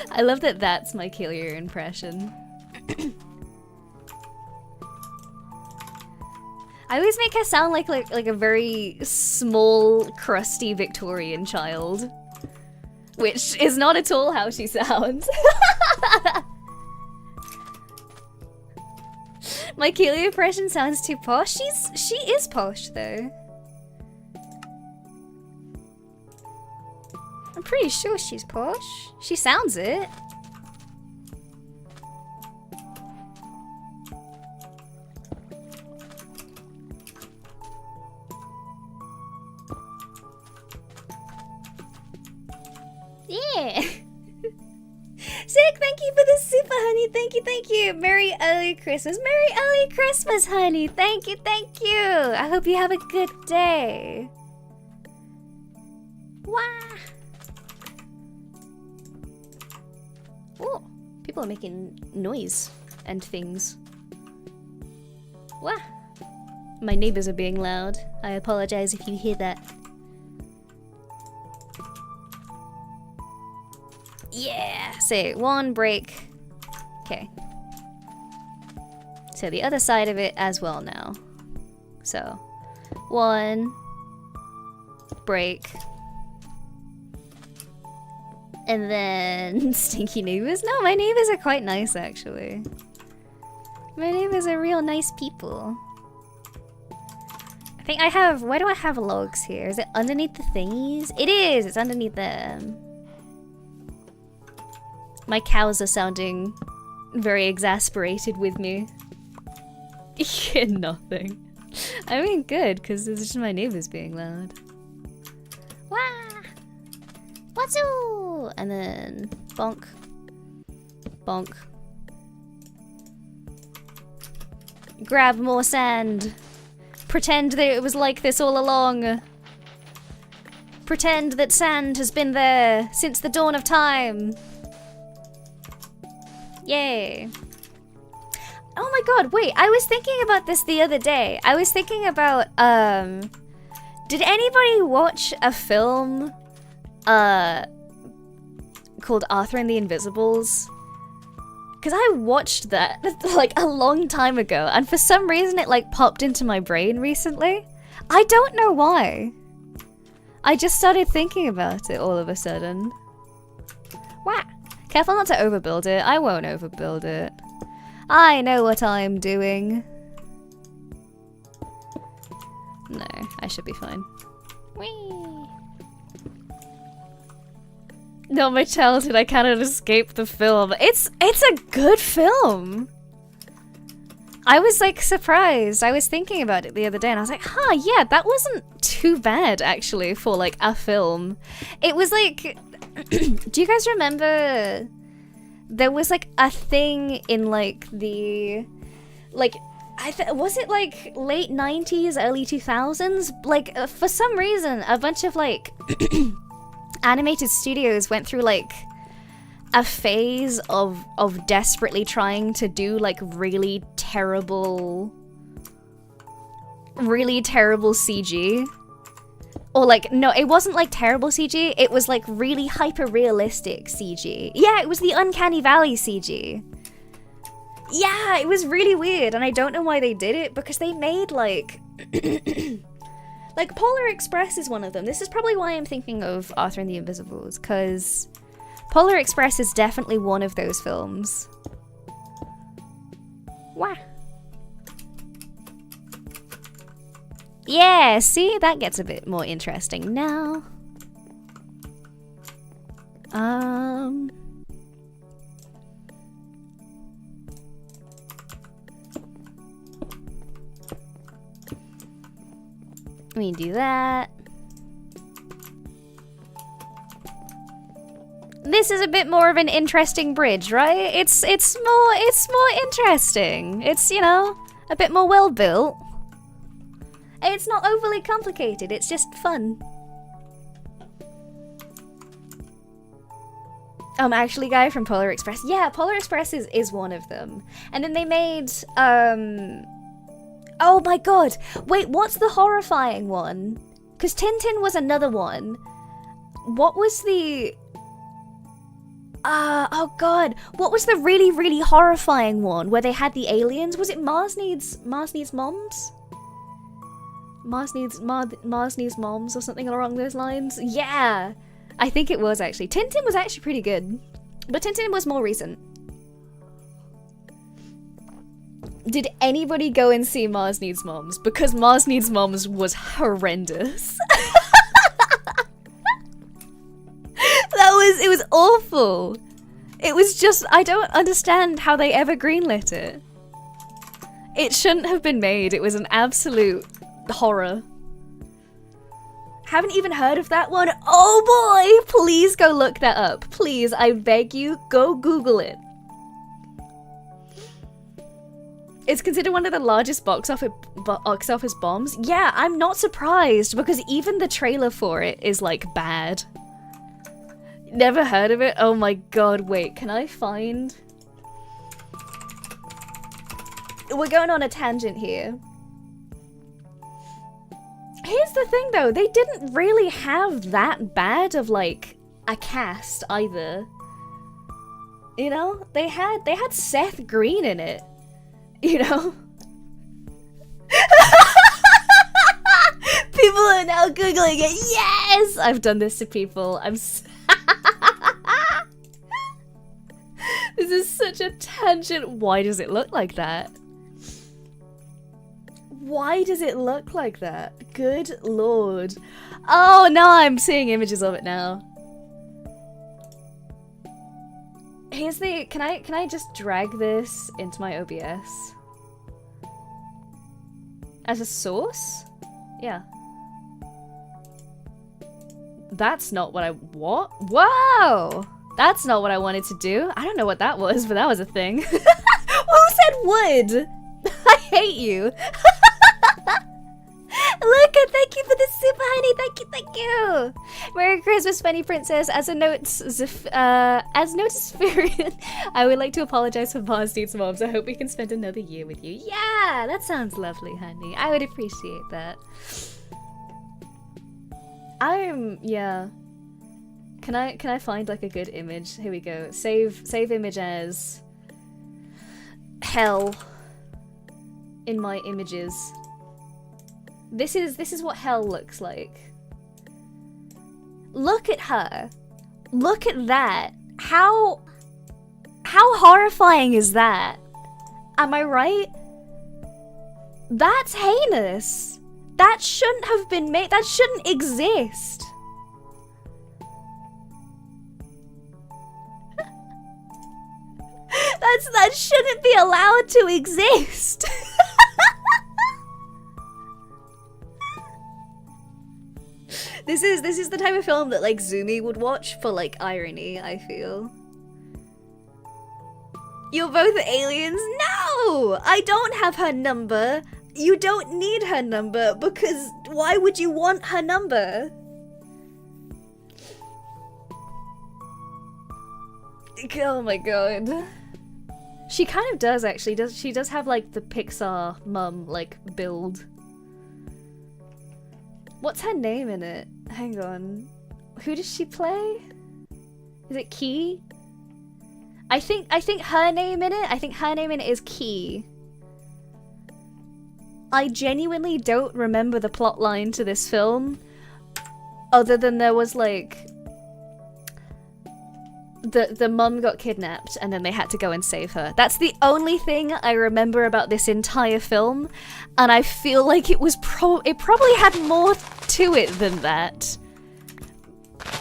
I love that that's my Killier impression. I always make her sound like a very small, crusty Victorian child. Which is not at all how she sounds. My Keely impression sounds too posh. She is posh though. I'm pretty sure she's posh. She sounds it. Yeah. Sick, thank you for the super, honey. Thank you, thank you. Merry early Christmas. Merry early Christmas, honey. Thank you, thank you. I hope you have a good day. Wah. Oh, people are making noise and things. Wah. My neighbors are being loud. I apologize if you hear that. Yeah! So, one break. Okay. So the other side of it as well now. So, one break. And then stinky neighbors. No, my neighbors are quite nice actually. My neighbors are real nice people. I think I have, why do I have logs here? Is it underneath the thingies? It is! It's underneath them. My cows are sounding very exasperated with me. Yeah, nothing. I mean, good, because it's just my neighbors being loud. Wah! What's-oo? And then bonk. Bonk. Grab more sand. Pretend that it was like this all along. Pretend that sand has been there since the dawn of time. Yay. Oh my god, wait, I was thinking about this the other day. I was thinking about, did anybody watch a film, called Arthur and the Invisibles? Because I watched that, like, a long time ago, and for some reason it, like, popped into my brain recently. I don't know why. I just started thinking about it all of a sudden. Wow. Careful not to overbuild it. I won't overbuild it. I know what I'm doing. No, I should be fine. Whee! No, my childhood, I cannot escape the film. It's a good film. I was like surprised. I was thinking about it the other day and I was like, huh, yeah, that wasn't too bad actually for like a film. It was like, do you guys remember there was like a thing in like the, like, was it like late 90s, early 2000s? Like for some reason, a bunch of like animated studios went through like a phase of desperately trying to do like really terrible CG. Or like, no, it wasn't like terrible CG, it was like really hyper-realistic CG. Yeah, it was the Uncanny Valley CG. Yeah, it was really weird, and I don't know why they did it, because they made like... like, Polar Express is one of them. This is probably why I'm thinking of Arthur and the Invisibles, because Polar Express is definitely one of those films. Wow. Yeah, see? That gets a bit more interesting now. Let me do that. This is a bit more of an interesting bridge, right? It's more interesting. It's, you know, a bit more well built. It's not overly complicated, it's just fun. Actually, guy from Polar Express. Yeah, Polar Express is one of them. And then they made, oh my god! Wait, what's the horrifying one? Because Tintin was another one. What was the... oh god. What was the really, really horrifying one where they had the aliens? Was it Mars Needs Moms? Mars needs moms or something along those lines. Yeah, I think it was actually. Tintin was actually pretty good, but Tintin was more recent. Did anybody go and see Mars Needs Moms? Because Mars Needs Moms was horrendous. It was awful. It was just, I don't understand how they ever greenlit it. It shouldn't have been made. It was an absolute horror. Haven't even heard of that one? Oh boy! Please go look that up. Please, I beg you, go Google it. It's considered one of the largest box office bombs. Yeah, I'm not surprised because even the trailer for it is like bad. Never heard of it? Oh my god, wait, can I find... We're going on a tangent here. Here's the thing though, they didn't really have that bad of like a cast either. You know, they had Seth Green in it. You know? People are now Googling it. Yes! I've done this to people. This is such a tangent. Why does it look like that? Why does it look like that? Good lord. Oh, now I'm seeing images of it now. Here's the... Can I just drag this into my OBS? As a source? Yeah. That's not what I... What? Whoa! That's not what I wanted to do. I don't know what that was, but that was a thing. Who said wood? I hate you. Look, thank you for the super honey. Thank you. Merry Christmas, Funny Princess. As notice period, I would like to apologize for Mars Needs Moms. I hope we can spend another year with you. Yeah, that sounds lovely, honey. I would appreciate that. Yeah. Can I find like a good image? Here we go. Save image as hell in my images. This is what hell looks like. Look at her. Look at that. How horrifying is that? Am I right? That's heinous. That shouldn't have been made. That shouldn't exist. That shouldn't be allowed to exist. This is the type of film that like Zumi would watch for like irony, I feel. You're both aliens? No! I don't have her number. You don't need her number because why would you want her number? Oh my god. She kind of does actually. She does have like the Pixar mum like build. What's her name in it? Hang on. Who does she play? Is it Key? I think her name in it is Key. I genuinely don't remember the plot line to this film other than there was like the mum got kidnapped and then they had to go and save her. That's the only thing I remember about this entire film, and I feel like it probably had more to it than that.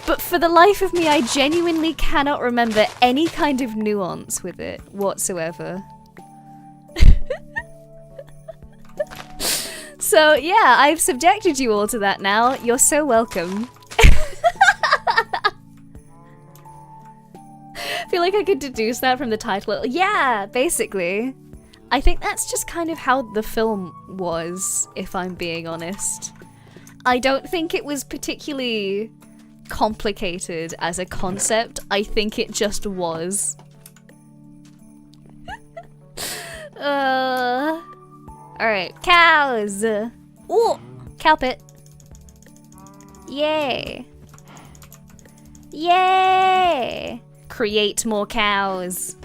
But for the life of me, I genuinely cannot remember any kind of nuance with it whatsoever. So yeah, I've subjected you all to that now. You're so welcome. I feel like I could deduce that from the title. Yeah, basically. I think that's just kind of how the film was, if I'm being honest. I don't think it was particularly complicated as a concept. I think it just was. Alright, cows! Ooh! Cow pit. Yay! Yay! Create more cows.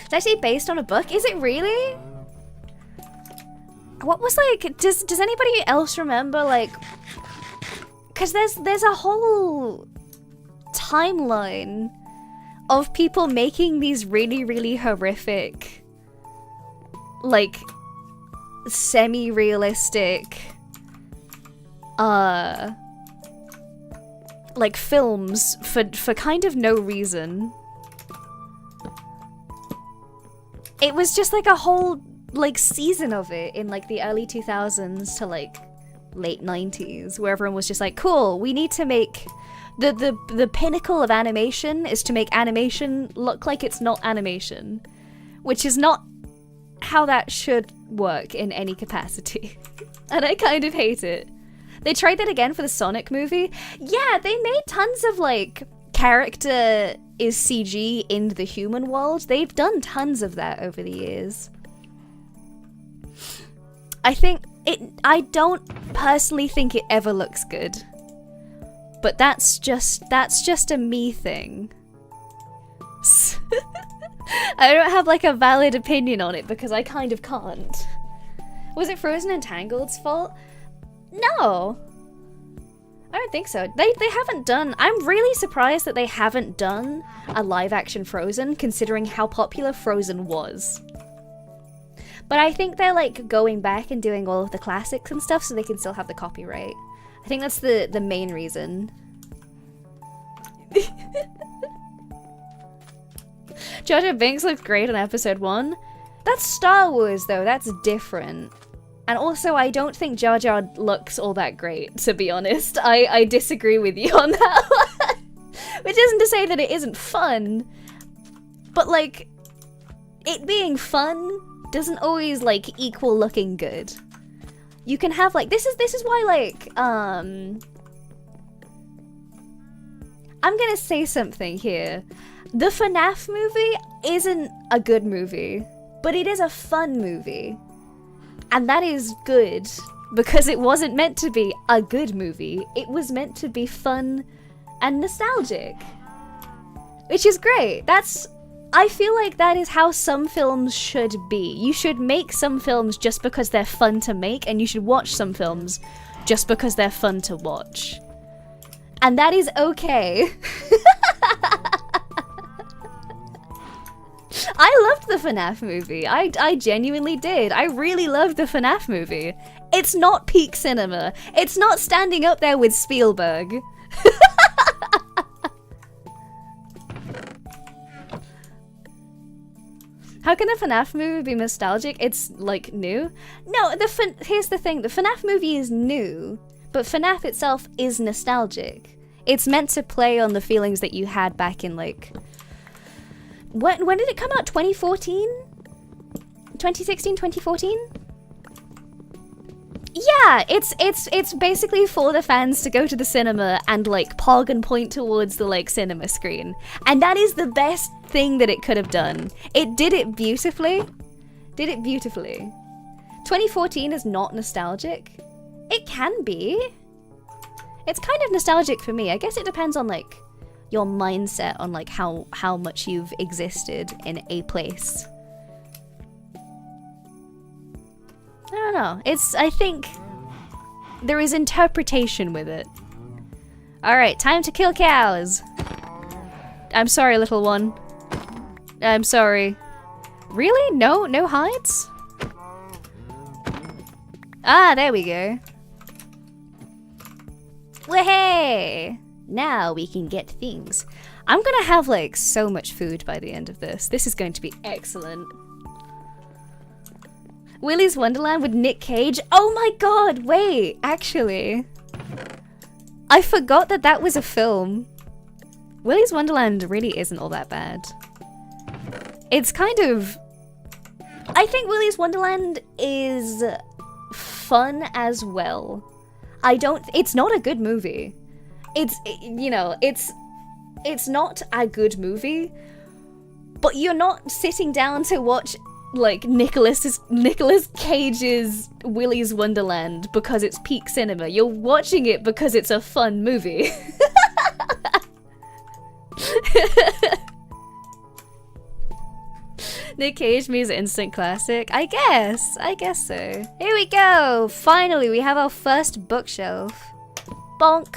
It's actually based on a book. Is it really? What was like, does anybody else remember like, because there's a whole timeline of people making these really, really horrific, like, semi-realistic, like films for kind of no reason. It was just like a whole like season of it in like the early 2000s to like late 90s where everyone was just like, cool, we need to make the pinnacle of animation is to make animation look like it's not animation, which is not how that should work in any capacity. And I kind of hate it. They tried that again for the Sonic movie. Yeah, they made tons of like character is CG in the human world. They've done tons of that over the years. I don't personally think it ever looks good. But that's just a me thing. I don't have like a valid opinion on it because I kind of can't. Was it Frozen and Tangled's fault? No. I don't think so. They haven't done... I'm really surprised that they haven't done a live-action Frozen, considering how popular Frozen was. But I think they're, like, going back and doing all of the classics and stuff so they can still have the copyright. I think that's the main reason. Jar Jar Binks looks great in episode 1. That's Star Wars, though. That's different. And also, I don't think Jar Jar looks all that great, to be honest. I disagree with you on that one. Which isn't to say that it isn't fun. But, like, it being fun doesn't always, like, equal looking good. You can have, like, this is why, like, I'm gonna say something here. The FNAF movie isn't a good movie, but it is a fun movie. And that is good, because it wasn't meant to be a good movie. It was meant to be fun and nostalgic. Which is great. I feel like that is how some films should be. You should make some films just because they're fun to make, and you should watch some films just because they're fun to watch. And that is okay. I loved the FNAF movie. I genuinely did. I really loved the FNAF movie. It's not peak cinema. It's not standing up there with Spielberg. How can a FNAF movie be nostalgic? It's, like, new? No, here's the thing. The FNAF movie is new, but FNAF itself is nostalgic. It's meant to play on the feelings that you had back in, like... When did it come out? 2014? 2016, 2014? Yeah, it's basically for the fans to go to the cinema and, like, pog and point towards the, like, cinema screen. And that is the best thing that it could have done. It did it beautifully. 2014 is not nostalgic. It can be. It's kind of nostalgic for me. I guess it depends on, like, your mindset on, like, how much you've existed in a place. I don't know. I think there is interpretation with it. Alright, time to kill cows. I'm sorry, little one. I'm sorry. Really? No hides? Ah, there we go. Wahey! Now we can get things. I'm gonna have, like, so much food by the end of this. This is going to be excellent. Willy's Wonderland with Nick Cage? Oh my god, wait, actually. I forgot that that was a film. Willy's Wonderland really isn't all that bad. It's kind of... I think Willy's Wonderland is fun as well. It's not a good movie. It's not a good movie, but you're not sitting down to watch, like, Nicolas Cage's Willy's Wonderland because it's peak cinema. You're watching it because it's a fun movie. Nick Cage means instant classic. I guess so. Here we go. Finally, we have our first bookshelf. Bonk.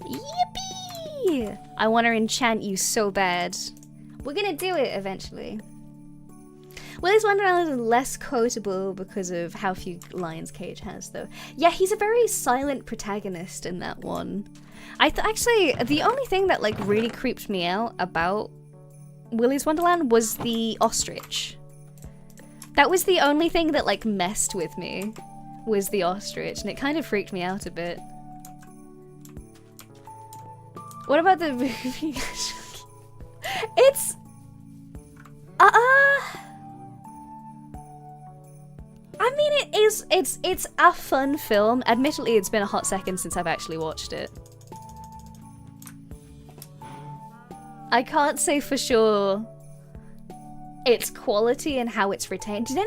Yippee! I want to enchant you so bad. We're gonna do it eventually. Willy's Wonderland is less quotable because of how few lines Cage has, though. Yeah, he's a very silent protagonist in that one. Actually, the only thing that like really creeped me out about Willy's Wonderland was the ostrich. That was the only thing that like messed with me, was the ostrich, and it kind of freaked me out a bit. What about the movie? It's I mean, it's a fun film. Admittedly, it's been a hot second since I've actually watched it. I can't say for sure its quality and how it's retained. Did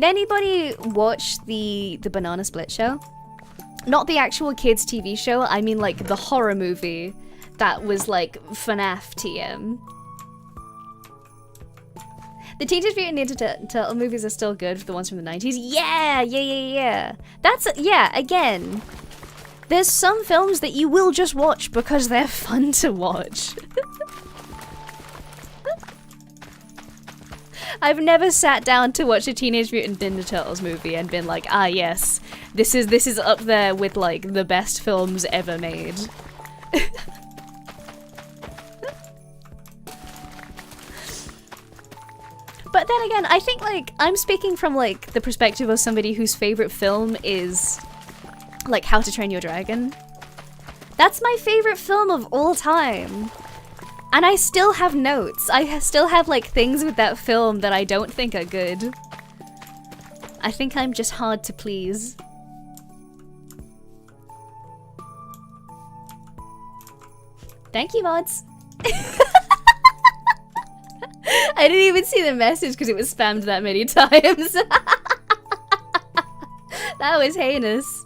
anybody watch the Banana Split show? Not the actual kids TV show, I mean like the horror movie that was like FNAF TM. The Teenage Mutant Ninja Turtle movies are still good, the ones from the 90s. Yeah. Again, there's some films that you will just watch because they're fun to watch. I've never sat down to watch a Teenage Mutant Ninja Turtles movie and been like, ah yes, this is up there with like the best films ever made. But then again, I think like I'm speaking from like the perspective of somebody whose favorite film is like How to Train Your Dragon. That's my favorite film of all time. And I still have notes. I still have like things with that film that I don't think are good. I think I'm just hard to please. Thank you, mods. I didn't even see the message because it was spammed that many times. That was heinous.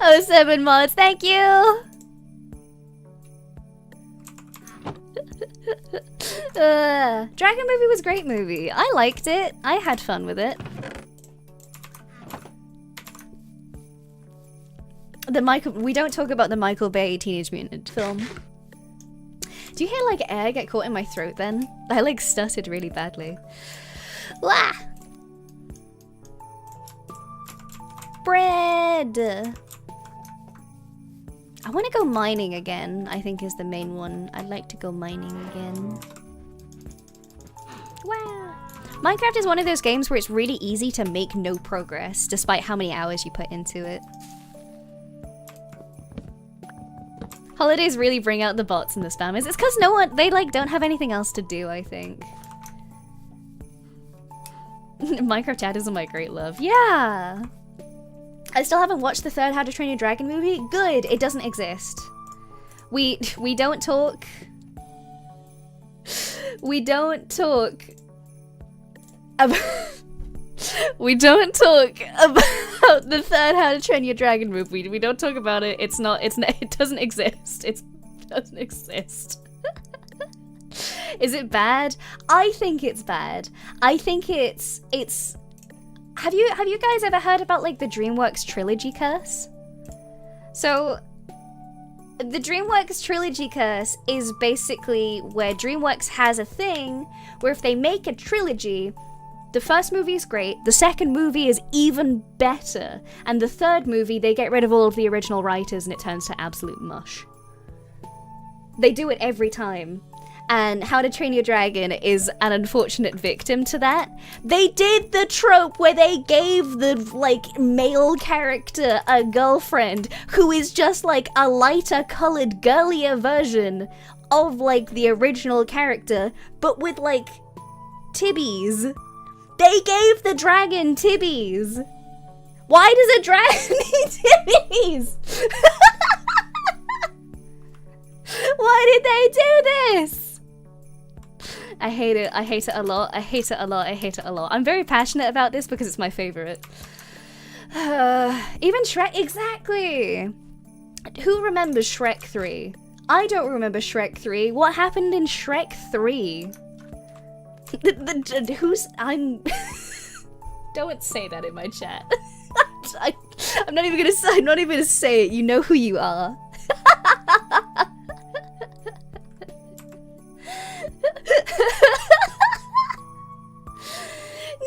Oh, 7 mods, thank you! Dragon movie was a great movie. I liked it. I had fun with it. We don't talk about the Michael Bay Teenage Mutant film. Do you hear like air get caught in my throat then? I like stuttered really badly. Wah! Bread! I want to go mining again, I think is the main one. I'd like to go mining again. Wow! Minecraft is one of those games where it's really easy to make no progress, despite how many hours you put into it. Holidays really bring out the bots and the spammers. It's because they like don't have anything else to do, I think. Minecraft chat is my great love. Yeah! I still haven't watched the third How to Train Your Dragon movie. Good, it doesn't exist. We don't talk. We don't talk about we don't talk about the third How to Train Your Dragon movie. We don't talk about it. It doesn't exist. It doesn't exist. Is it bad? I think it's bad. I think it's Have you guys ever heard about like the DreamWorks trilogy curse? So the DreamWorks trilogy curse is basically where DreamWorks has a thing where if they make a trilogy, the first movie is great, the second movie is even better, and the third movie they get rid of all of the original writers and it turns to absolute mush. They do it every time. And How to Train Your Dragon is an unfortunate victim to that. They did the trope where they gave the, like, male character a girlfriend who is just, like, a lighter colored, girlier version of, like, the original character, but with, like, tibbies. They gave the dragon tibbies. Why does a dragon need tibbies? Why did they do this? I hate it. I hate it a lot. I hate it a lot. I hate it a lot. I'm very passionate about this because it's my favorite. Even Shrek, exactly. Who remembers Shrek 3? I don't remember Shrek 3. What happened in Shrek 3? I'm... Don't say that in my chat. I'm not even gonna say it. You know who you are.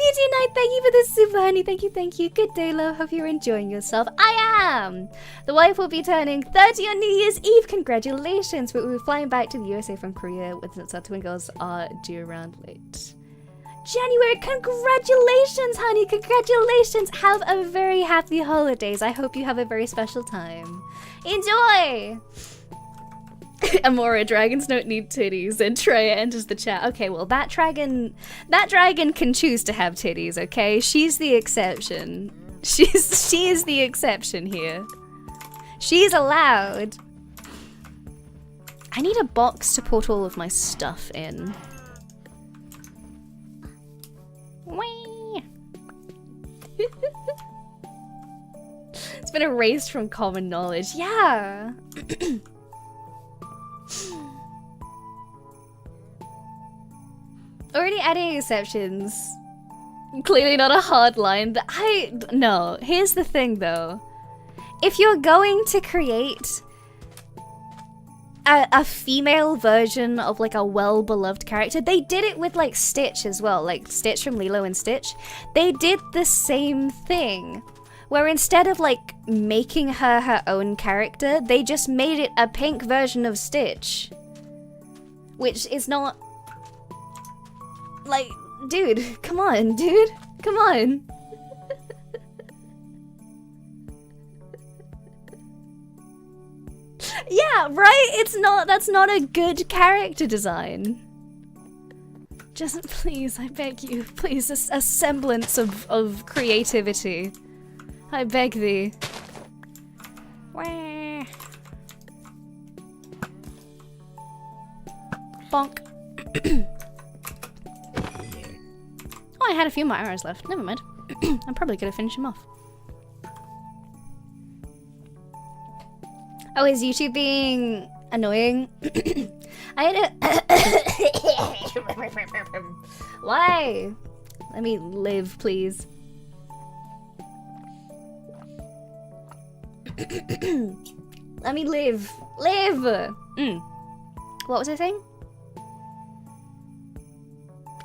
Newty Knight, thank you for the super honey. Thank you. Good day, love. Hope you're enjoying yourself. I am! The wife will be turning 30 on New Year's Eve. Congratulations! But we're flying back to the USA from Korea since our twin girls are due around late January. Congratulations, honey. Congratulations. Have a very happy holidays. I hope you have a very special time. Enjoy! Amora, dragons don't need titties, and Treya enters the chat. Okay, well that dragon can choose to have titties, okay? She's the exception. She is the exception here. She's allowed. I need a box to put all of my stuff in. Whee! It's been erased from common knowledge. Yeah. Already adding exceptions. Clearly not a hard line. No. Here's the thing though. If you're going to create a female version of like a well-beloved character, they did it with like Stitch as well, like Stitch from Lilo and Stitch. They did the same thing, where instead of like making her own character, they just made it a pink version of Stitch. Which is not... Like, dude, come on, dude. Come on. Yeah, right? That's not a good character design. Just, please, I beg you, please, a semblance of creativity. I beg thee. Wah. Bonk. Oh, I had a few more arrows left. Never mind. I'm probably gonna finish him off. Oh, is YouTube being annoying? I had a... Why? Let me live, please. Let me live. Live! What was I saying?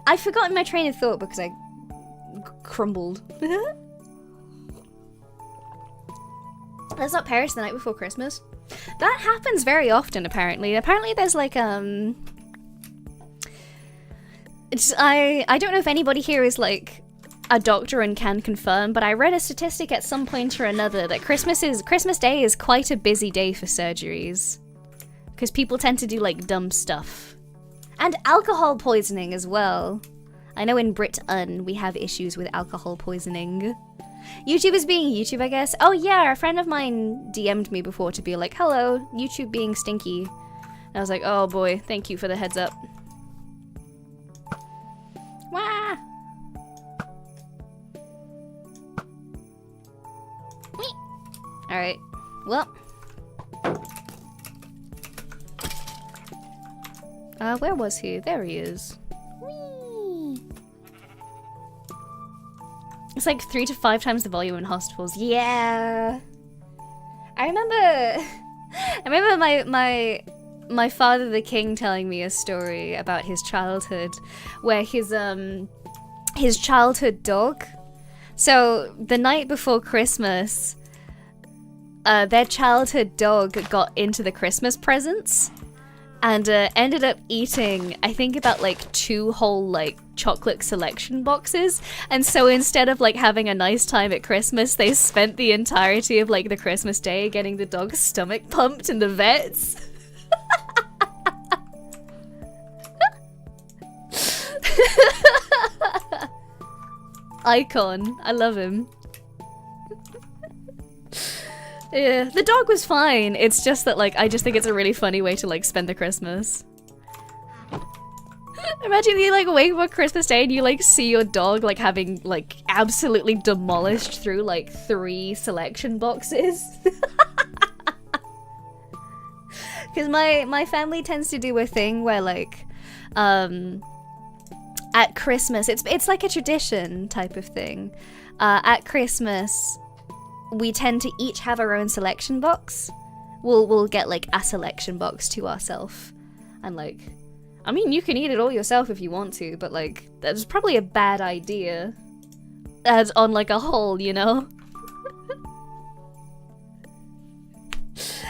I've forgotten my train of thought because I crumbled. Let's not perish the night before Christmas. That happens very often, apparently. Apparently there's like, I don't know if anybody here is like a doctor and can confirm, but I read a statistic at some point or another that Christmas Day is quite a busy day for surgeries. Because people tend to do like dumb stuff. And alcohol poisoning as well. I know in Britain we have issues with alcohol poisoning. YouTube is being YouTube, I guess. Oh yeah, a friend of mine DM'd me before to be like, hello, YouTube being stinky. And I was like, oh boy, thank you for the heads up. Wah! Alright, well. Where was he? There he is. Whee! It's like 3 to 5 times the volume in hospitals. Yeah. I remember my father the king telling me a story about his childhood where his childhood dog. So the night before Christmas, their childhood dog got into the Christmas presents and ended up eating, I think, about like 2 whole like chocolate selection boxes. And so instead of like having a nice time at Christmas, they spent the entirety of like the Christmas day getting the dog's stomach pumped in the vets. Icon. I love him. Yeah, the dog was fine. It's just that, like, I just think it's a really funny way to, like, spend the Christmas. Imagine you, like, wake up on Christmas Day and you, like, see your dog, like, having, like, absolutely demolished through, like, 3 selection boxes. Because my family tends to do a thing where like at Christmas, it's like a tradition type of thing. At Christmas, we tend to each have our own selection box. We'll get like a selection box to ourselves, and like, I mean, you can eat it all yourself if you want to, but like, that's probably a bad idea. As on like a whole, you know.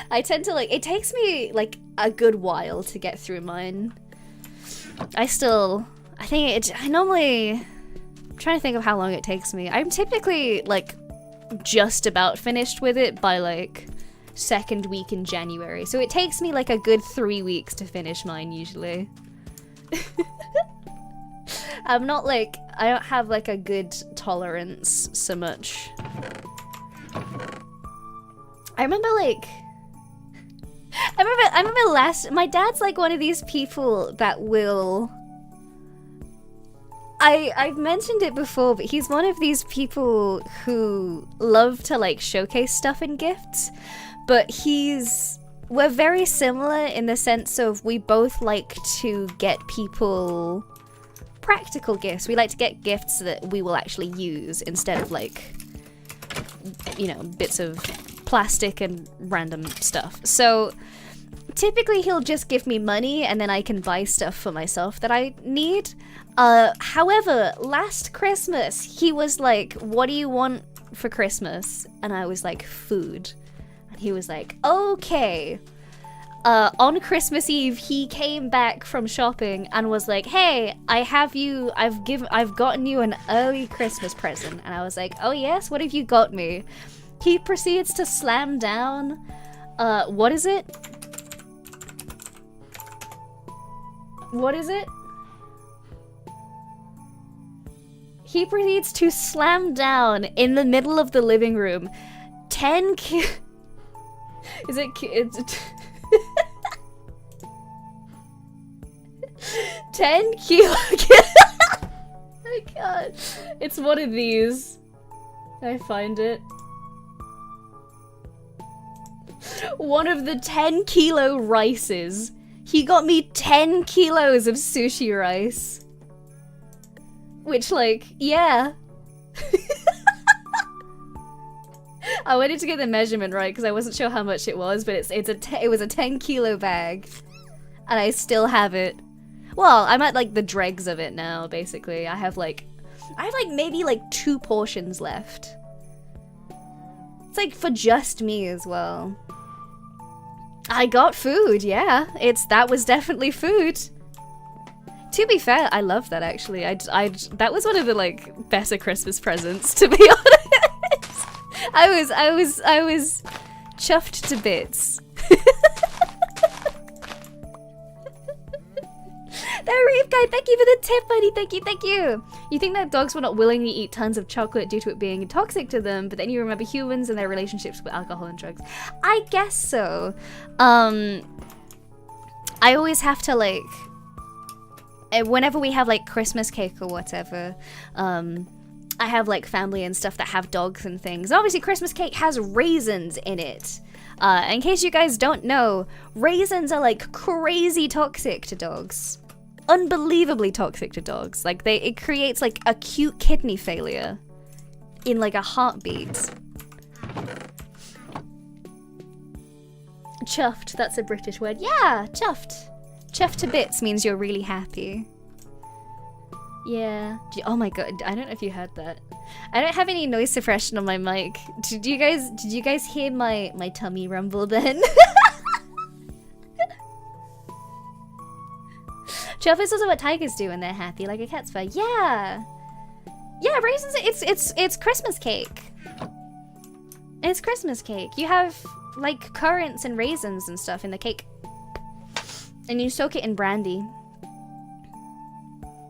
I tend to like, it takes me like a good while to get through mine. I'm trying to think of how long it takes me. I'm typically like just about finished with it by like second week in January. So it takes me like a good 3 weeks to finish mine usually. I don't have like a good tolerance so much. I remember my dad's like one of these people that will, I've mentioned it before, but he's one of these people who love to like showcase stuff in gifts, but we're very similar in the sense of we both like to get people practical gifts. We like to get gifts that we will actually use instead of like, you know, bits of plastic and random stuff. So typically he'll just give me money and then I can buy stuff for myself that I need. However, last Christmas he was like, what do you want for Christmas? And I was like, food. And he was like, okay. On Christmas Eve, he came back from shopping and was like, hey, I've gotten you an early Christmas present. And I was like, oh yes, what have you got me? He proceeds to slam down, what is it? What is it? He proceeds to slam down in the middle of the living room 10 Is it 10 kilo? I can't. It's one of these. I find it. One of the 10 kilo rices. He got me 10 kilos of sushi rice. Which, like, yeah. I wanted to get the measurement right because I wasn't sure how much it was, but it was a 10 kilo bag. And I still have it. Well, I'm at like the dregs of it now, basically. I have maybe like 2 portions left. It's like for just me as well. I got food, yeah. That was definitely food. To be fair, I love that actually. That was one of the like better Christmas presents, to be honest. I was chuffed to bits. There, Reef Guy, thank you for the tip, buddy. Thank you. You think that dogs will not willingly eat tons of chocolate due to it being toxic to them, but then you remember humans and their relationships with alcohol and drugs. I guess so. I always have to like, whenever we have like Christmas cake or whatever, I have like family and stuff that have dogs and things. Obviously, Christmas cake has raisins in it. In case you guys don't know, raisins are like crazy toxic to dogs. Unbelievably toxic to dogs. Like it creates like acute kidney failure in like a heartbeat. Chuffed, that's a British word. Yeah, chuffed. Chuffed to bits means you're really happy. Yeah. Oh my god, I don't know if you heard that. I don't have any noise suppression on my mic. Did you guys hear my tummy rumble then? Chuff is also what tigers do when they're happy, like a cat's fur. Yeah. Yeah, raisins, it's Christmas cake. It's Christmas cake. You have like currants and raisins and stuff in the cake. And you soak it in brandy.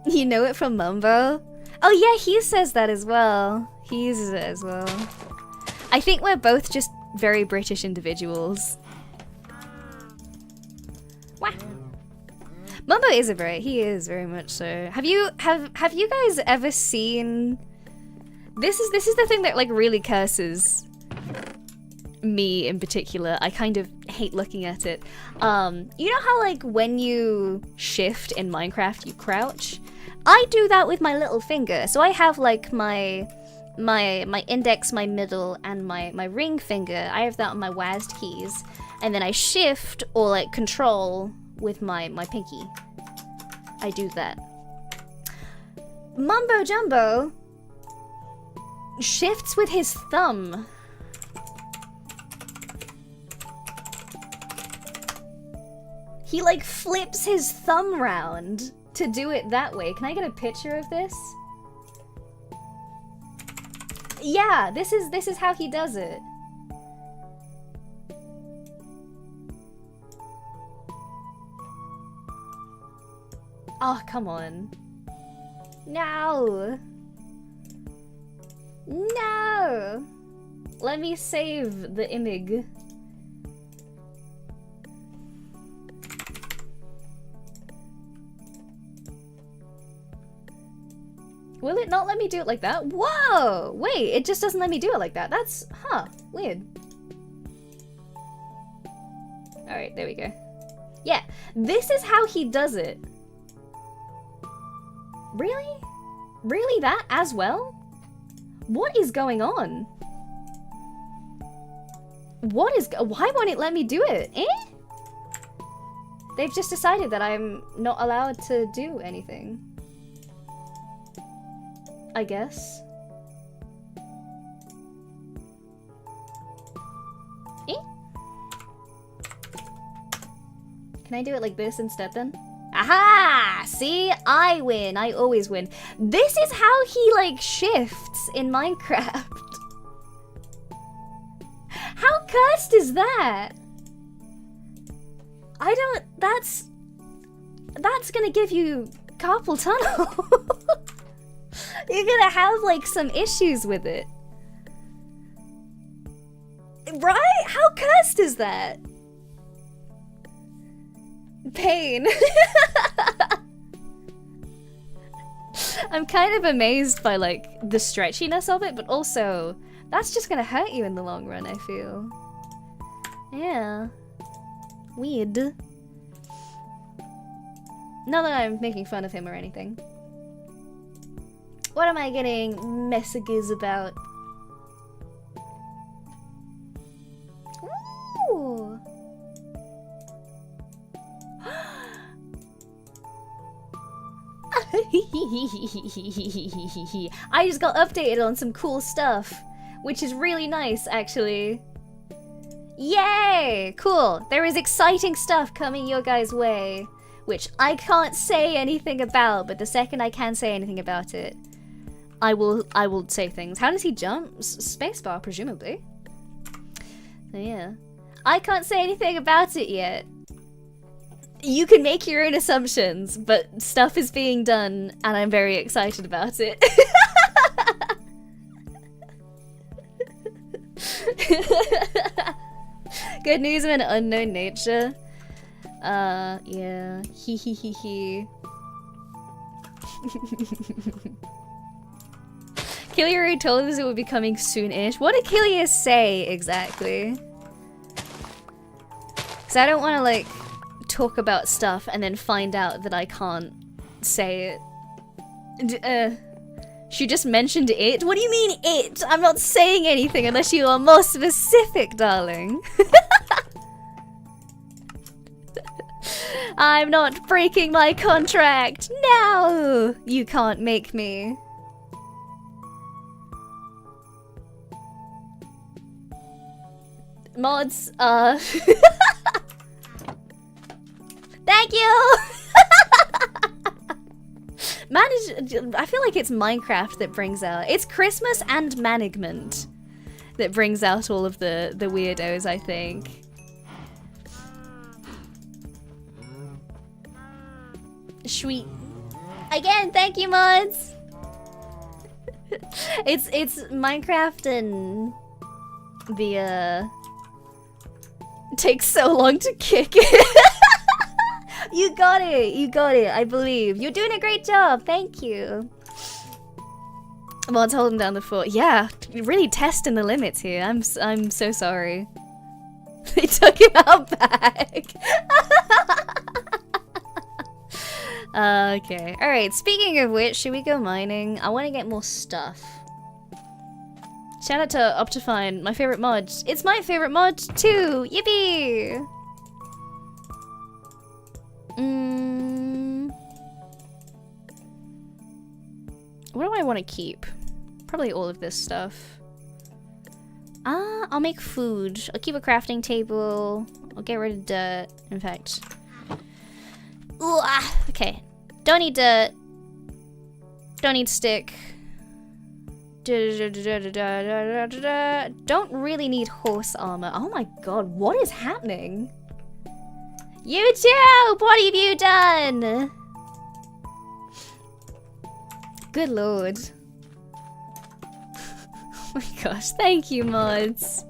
You know it from Mumbo? Oh yeah, he says that as well. He uses it as well. I think we're both just very British individuals. Wah. Mumbo is a Brit. He is very much so. Have you guys ever seen? This is the thing that like really curses me in particular. I kind of hate looking at it. You know how like when you shift in Minecraft, you crouch? I do that with my little finger. So I have like my index, my middle, and my ring finger. I have that on my WASD keys. And then I shift or like control with my pinky. I do that. Mumbo Jumbo shifts with his thumb. He like flips his thumb round to do it that way. Can I get a picture of this? Yeah, this is how he does it. Oh, come on. No. No. Let me save the image. Will it not let me do it like that? Whoa! Wait, it just doesn't let me do it like that. That's, weird. Alright, there we go. Yeah, this is how he does it. Really? Really that as well? What is going on? Why won't it let me do it? Eh? They've just decided that I'm not allowed to do anything. I guess. Eh? Can I do it like this instead then? Aha! See? I win. I always win. This is how he, like, shifts in Minecraft. How cursed is that? I don't... That's gonna give you carpal tunnel. You're gonna have, like, some issues with it. Right? How cursed is that? Pain. I'm kind of amazed by like the stretchiness of it, but also that's just gonna hurt you in the long run, I feel. Yeah. Weird. Not that I'm making fun of him or anything. What am I getting messages about? Ooh. I just got updated on some cool stuff, which is really nice, actually. Yay! Cool. There is exciting stuff coming your guys' way, which I can't say anything about, but the second I can say anything about it, I will say things. How does he jump? Spacebar, presumably. So yeah. I can't say anything about it yet. You can make your own assumptions, but stuff is being done, and I'm very excited about it. Good news of an unknown nature. Yeah. Hee hee hee hee. Killiary told us it would be coming soon-ish. What did Killius say exactly? Because I don't want to, like, talk about stuff and then find out that I can't say it. She just mentioned it? What do you mean it? I'm not saying anything unless you are more specific, darling. I'm not breaking my contract. No! You can't make me. Mods, Thank you! I feel like it's Minecraft that brings out... It's Christmas and management that brings out all of the weirdos, I think. Sweet. Again, thank you, mods! It's Minecraft and the, takes so long to kick it. You got it, I believe. You're doing a great job, thank you. Mods holding down the fort. Yeah, really testing the limits here. I'm so sorry. They took him out back. Okay. Alright, speaking of which, should we go mining? I want to get more stuff. Shout out to Optifine, my favorite mod. It's my favorite mod too! Yippee! What do I want to keep? Probably all of this stuff. I'll make food. I'll keep a crafting table. I'll get rid of dirt. In fact. Ooh, okay. Don't need dirt. Don't need stick. Don't really need horse armor. Oh my god, what is happening? YouTube, what have you done? Good lord. Oh my gosh, thank you, mods.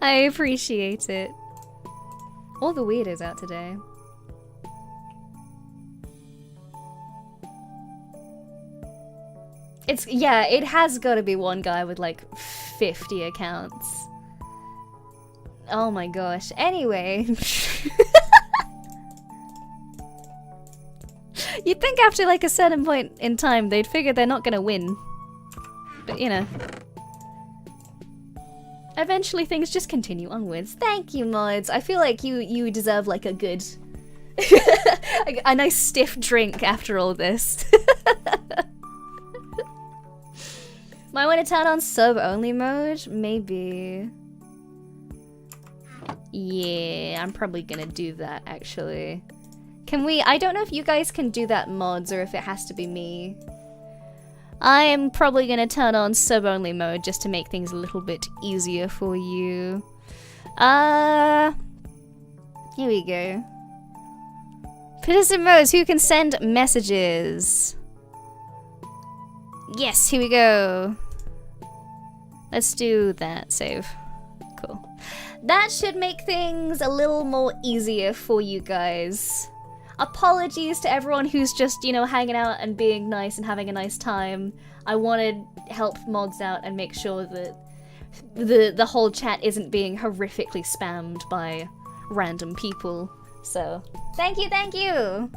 I appreciate it. All the weirdos out today. It's, yeah, it has got to be one guy with like 50 accounts. Oh my gosh. Anyway. You'd think after like a certain point in time they'd figure they're not gonna win. But you know. Eventually things just continue onwards. Thank you, mods. I feel like you deserve like a good... a nice stiff drink after all this. Might want to turn on sub-only mode? Maybe. Yeah, I'm probably gonna do that, actually. Can we... I don't know if you guys can do that, mods, or if it has to be me. I am probably gonna turn on sub-only mode just to make things a little bit easier for you. Here we go. Participant modes, who can send messages? Yes, here we go. Let's do that. Save. Cool. That should make things a little more easier for you guys. Apologies to everyone who's just, you know, hanging out and being nice and having a nice time. I want to help mods out and make sure that the whole chat isn't being horrifically spammed by random people. So, thank you, thank you!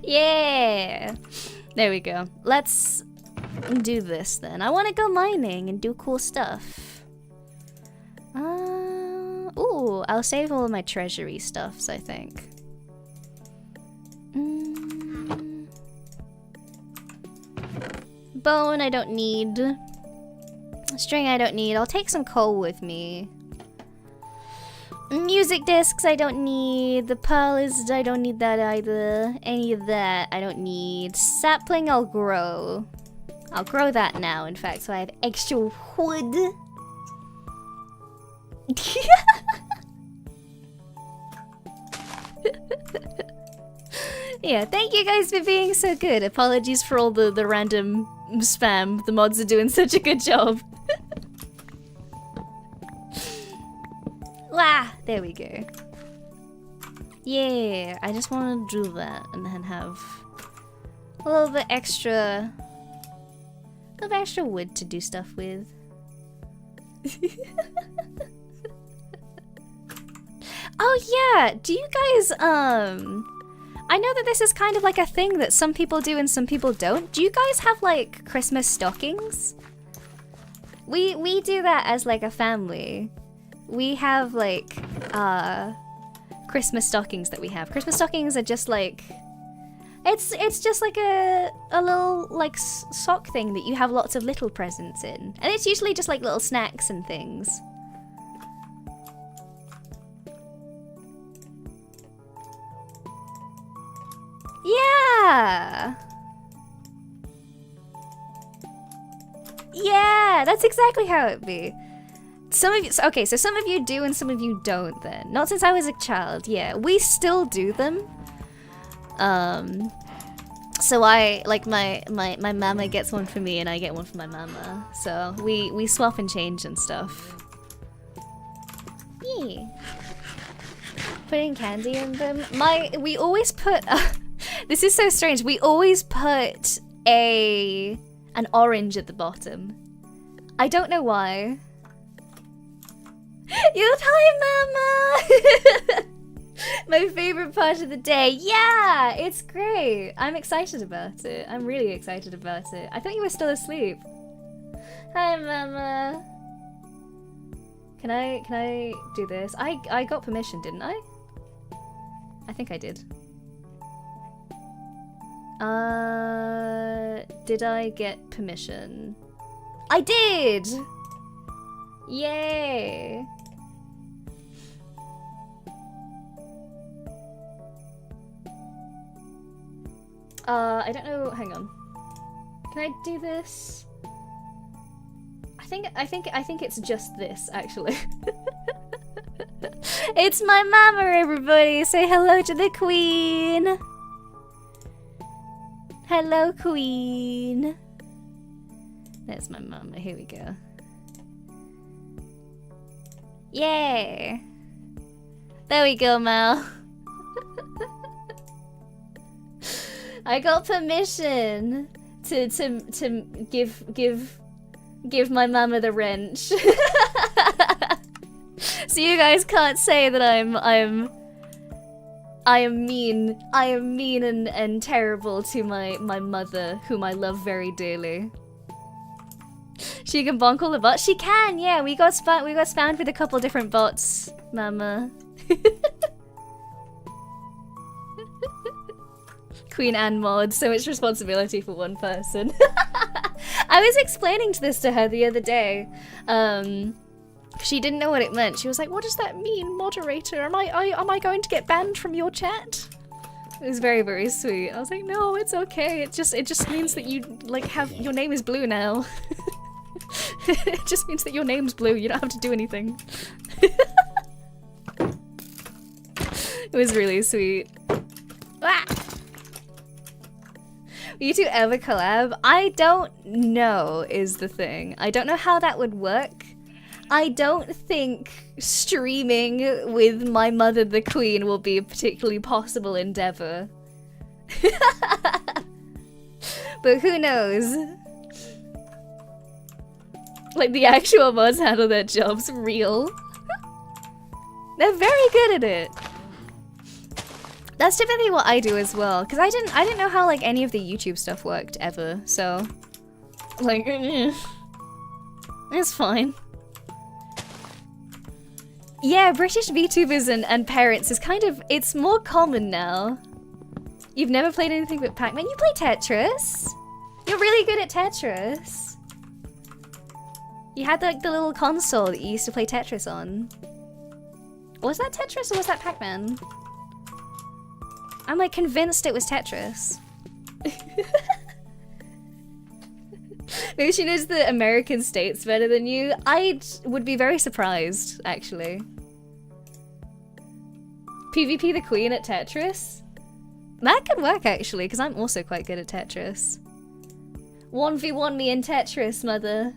Yeah! There we go. Let's do this then. I want to go mining and do cool stuff. Ooh, I'll save all of my treasury stuffs, I think. Bone I don't need. String I don't need. I'll take some coal with me. Music discs I don't need. The pearl is... I don't need that either. Any of that I don't need. Sapling I'll grow. I'll grow that now, in fact, so I have extra wood. Yeah, thank you guys for being so good. Apologies for all the random spam. The mods are doing such a good job. Wah! There we go. Yeah, I just want to do that and then have a little bit extra... a little extra wood to do stuff with. Oh yeah, do you guys, I know that this is kind of like a thing that some people do and some people don't. Do you guys have like Christmas stockings? We do that as like a family. We have like, Christmas stockings that we have. Christmas stockings are just like, it's just like a little like sock thing that you have lots of little presents in. And it's usually just like little snacks and things. Yeah! Yeah, that's exactly how it be. Some of you, okay, so some of you do and some of you don't then. Not since I was a child, yeah. We still do them. So I, like my mama gets one for me and I get one for my mama. So we swap and change and stuff. Yeah. Putting candy in them. We always put, this is so strange. We always put an orange at the bottom. I don't know why. Your time, Mama! My favorite part of the day. Yeah, it's great. I'm excited about it. I'm really excited about it. I thought you were still asleep. Hi, Mama. Can I do this? I got permission, didn't I? I think I did. Did I get permission? I did! Yay! I don't know, hang on. Can I do this? I think it's just this, actually. It's my mama, everybody! Say hello to the queen! Hello, queen! That's my mama, here we go. Yay! There we go, Mal. I got permission to give my mama the wrench. So you guys can't say that I am mean and terrible to my mother, whom I love very dearly. She can bonk all the bots. She can, yeah. We got spammed with a couple different bots, Mama. Queen and mod, so much responsibility for one person. I was explaining this to her the other day. She didn't know what it meant. She was like, "What does that mean, moderator? Am I going to get banned from your chat?" It was very, very sweet. I was like, "No, it's okay. It just means that you like have your name is blue now." It just means that your name's blue. You don't have to do anything. It was really sweet. Ah! Will you two ever collab? I don't know is the thing. I don't know how that would work. I don't think streaming with my mother the queen will be a particularly possible endeavor. But who knows? Like, the actual mods handle their jobs real. They're very good at it. That's typically what I do as well, because I didn't know how like any of the YouTube stuff worked ever, so like it's fine. Yeah, British VTubers and parents is kind of, it's more common now. You've never played anything but Pac-Man? You play Tetris? You're really good at Tetris. You had like the little console that you used to play Tetris on. Was that Tetris or was that Pac-Man? I'm like convinced it was Tetris. Maybe she knows the American states better than you. I would be very surprised, actually. PvP the queen at Tetris? That could work, actually, because I'm also quite good at Tetris. 1v1 me in Tetris, mother.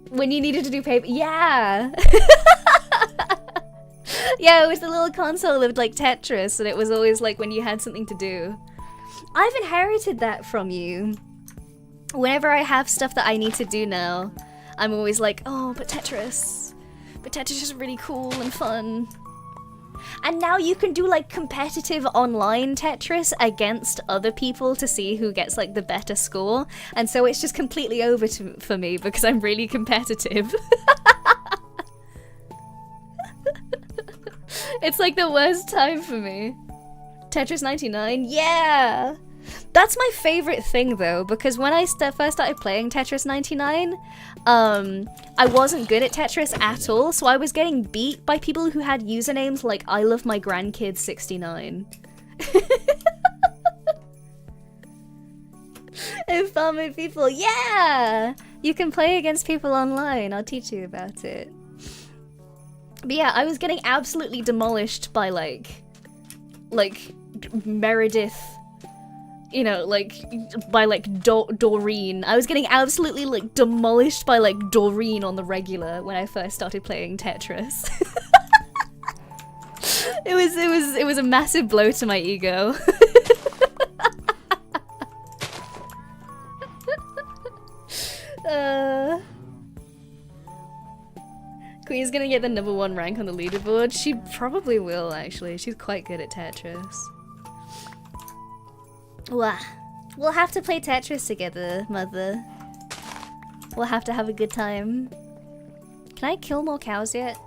When you needed to do paper. Yeah! Yeah, it was the little console of like Tetris, and it was always like when you had something to do. I've inherited that from you. Whenever I have stuff that I need to do now, I'm always like, oh, but Tetris. But Tetris is really cool and fun. And now you can do like competitive online Tetris against other people to see who gets like the better score. And so it's just completely over for me because I'm really competitive. It's like the worst time for me. Tetris 99? Yeah! That's my favorite thing though, because when I first started playing Tetris 99, I wasn't good at Tetris at all, so I was getting beat by people who had usernames like I love my grandkids 69. And farming people, yeah! You can play against people online, I'll teach you about it. But yeah, I was getting absolutely demolished by like Meredith, you know, like by like Doreen. I was getting absolutely like demolished by like Doreen on the regular when I first started playing Tetris. It was a massive blow to my ego. she's gonna get the #1 rank on the leaderboard. She probably will, actually. She's quite good at Tetris. Wah. We'll have to play Tetris together, mother. We'll have to have a good time. Can I kill more cows yet?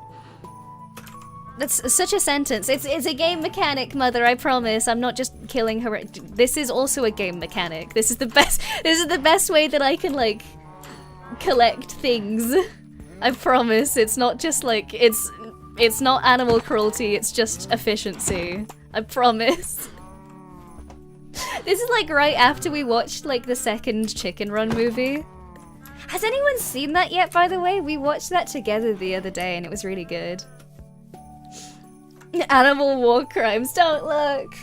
That's such a sentence. It's a game mechanic, mother, I promise. I'm not just killing her. This is also a game mechanic. This is the best way that I can, like, collect things. I promise. It's not just like it's not animal cruelty, it's just efficiency. I promise. This is like right after we watched like the second Chicken Run movie. Has anyone seen that yet, by the way? We watched that together the other day and it was really good. Animal war crimes, don't look.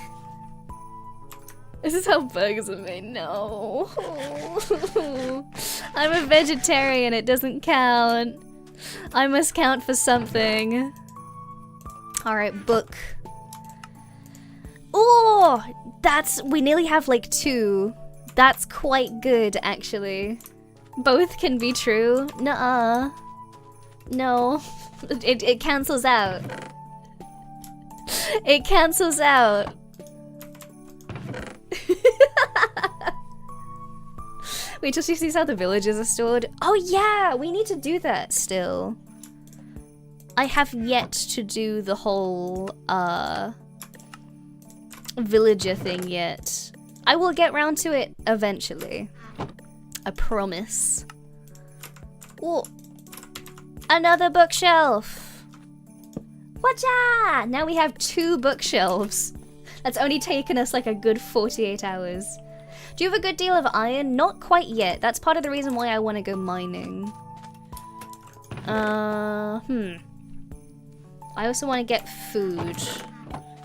This is how burgers are made. No. I'm a vegetarian, it doesn't count. I must count for something. Alright, book. Oh, we nearly have like 2. That's quite good, actually. Both can be true. Nuh-uh. No. It cancels out. It cancels out. Wait till she sees how the villages are stored. Oh yeah, we need to do that still. I have yet to do the whole villager thing yet. I will get round to it eventually. I promise. Oh, another bookshelf. Whatcha? Now we have 2 bookshelves. That's only taken us like a good 48 hours. Do you have a good deal of iron? Not quite yet. That's part of the reason why I want to go mining. I also want to get food.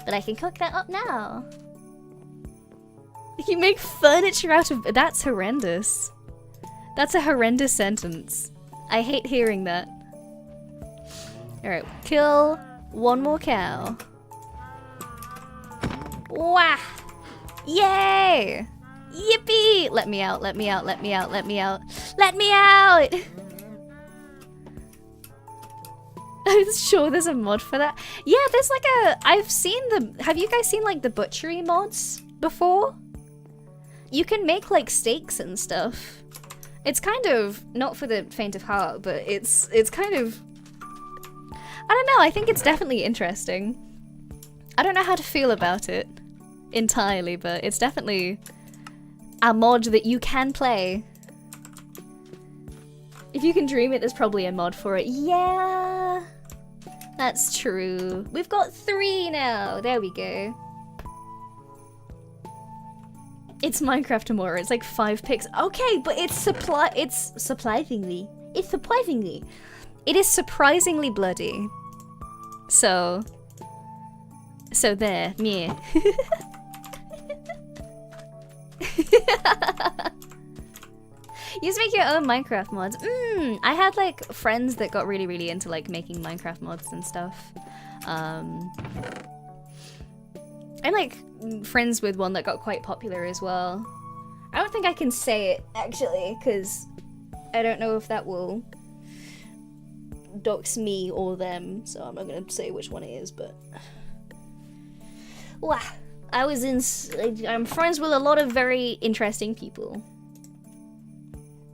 But I can cook that up now. You make furniture out of... That's horrendous. That's a horrendous sentence. I hate hearing that. Alright, kill 1 more cow. Wah! Yay! Yippee! Let me out, let me out, let me out, let me out. Let me out! I'm sure there's a mod for that. Yeah, there's like I've seen have you guys seen like the butchery mods before? You can make like steaks and stuff. It's kind of, not for the faint of heart, but it's kind of, I don't know, I think it's definitely interesting. I don't know how to feel about it entirely, but it's definitely a mod that you can play. If you can dream it, there's probably a mod for it. Yeah, that's true. We've got 3 now. There we go. It's Minecraft Amora. It's like 5 picks. Okay, but it's surprisingly. It is surprisingly bloody. So there, meh. You just make your own Minecraft mods. I had like friends that got really, really into like making Minecraft mods and stuff. I'm like friends with one that got quite popular as well. I don't think I can say it actually, because I don't know if that will dox me or them, so I'm not gonna say which one it is, but wow. I'm friends with a lot of very interesting people.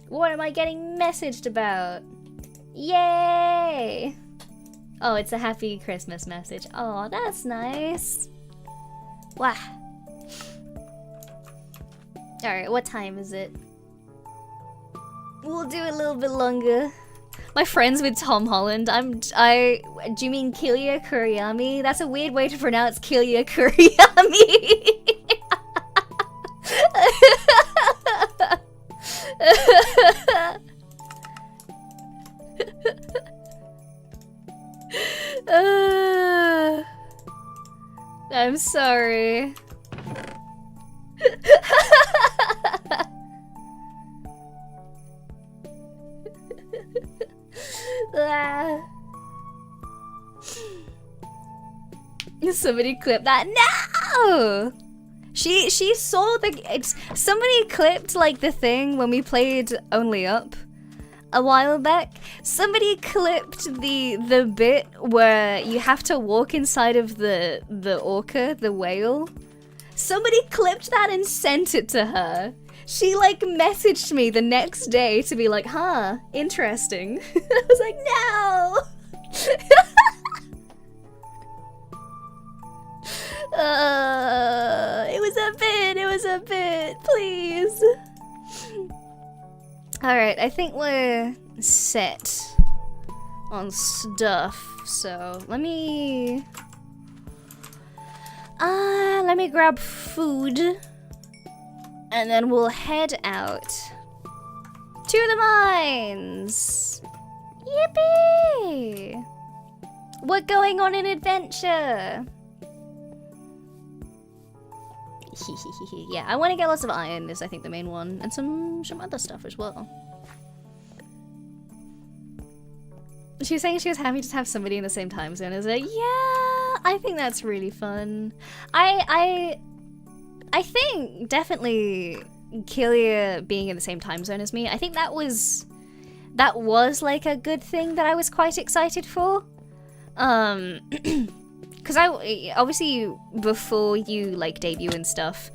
What am I getting messaged about? Yay! Oh, it's a happy Christmas message. Oh, that's nice. Wow. Alright, what time is it? We'll do a little bit longer. My friends with Tom Holland. Do you mean Kilia Kuriyami? That's a weird way to pronounce Kilia Kuriyami. I'm sorry. Somebody clipped that. No! She saw somebody clipped like the thing when we played Only Up. a while back, somebody clipped the bit where you have to walk inside of the orca, the whale. Somebody clipped that and sent it to her. She like messaged me the next day to be like, huh, interesting. I was like, no. It was a bit, please. Alright, I think we're set on stuff, so let me grab food, and then we'll head out to the mines. Yippee! We're going on an adventure. Yeah, I want to get lots of iron is I think the main one, and some other stuff as well. She was saying she was happy to have somebody in the same time zone. I was like, yeah, I think that's really fun. I think definitely Killia being in the same time zone as me, I think that was like a good thing that I was quite excited for. Because obviously before you like debut and stuff,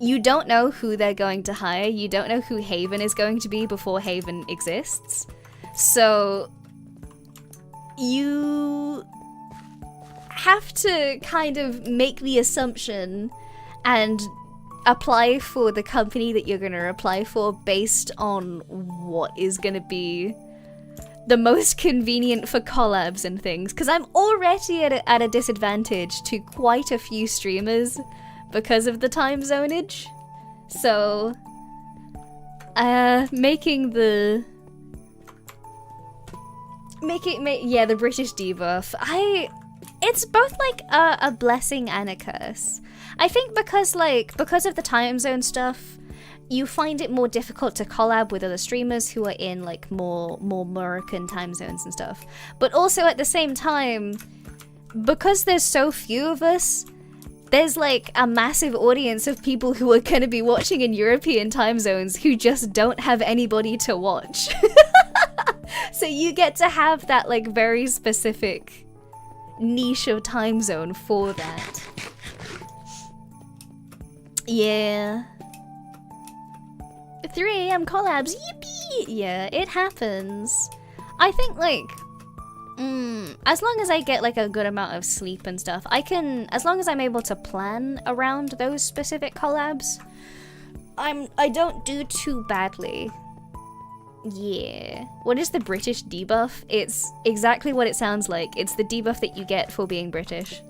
you don't know who they're going to hire. You don't know who Haven is going to be before Haven exists. So you have to kind of make the assumption and apply for the company that you're going to apply for based on what is going to be the most convenient for collabs and things, because I'm already at a disadvantage to quite a few streamers because of the time zonage. So, making the British debuff, it's both like a blessing and a curse. I think because of the time zone stuff, you find it more difficult to collab with other streamers who are in like more American time zones and stuff. But also at the same time, because there's so few of us, there's like a massive audience of people who are going to be watching in European time zones who just don't have anybody to watch. So you get to have that like very specific niche of time zone for that. Yeah. 3 AM collabs, yippee! Yeah, it happens. I think like, as long as I get like a good amount of sleep and stuff, as long as I'm able to plan around those specific collabs, I don't do too badly. Yeah. What is the British debuff? It's exactly what it sounds like. It's the debuff that you get for being British.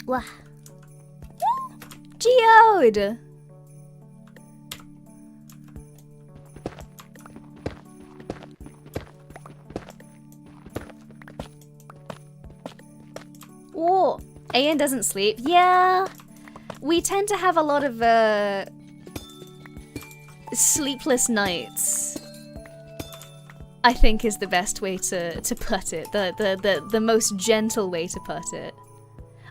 Wah. Geode! Oh, Ayan doesn't sleep. Yeah, we tend to have a lot of sleepless nights, I think is the best way to put it. The most gentle way to put it.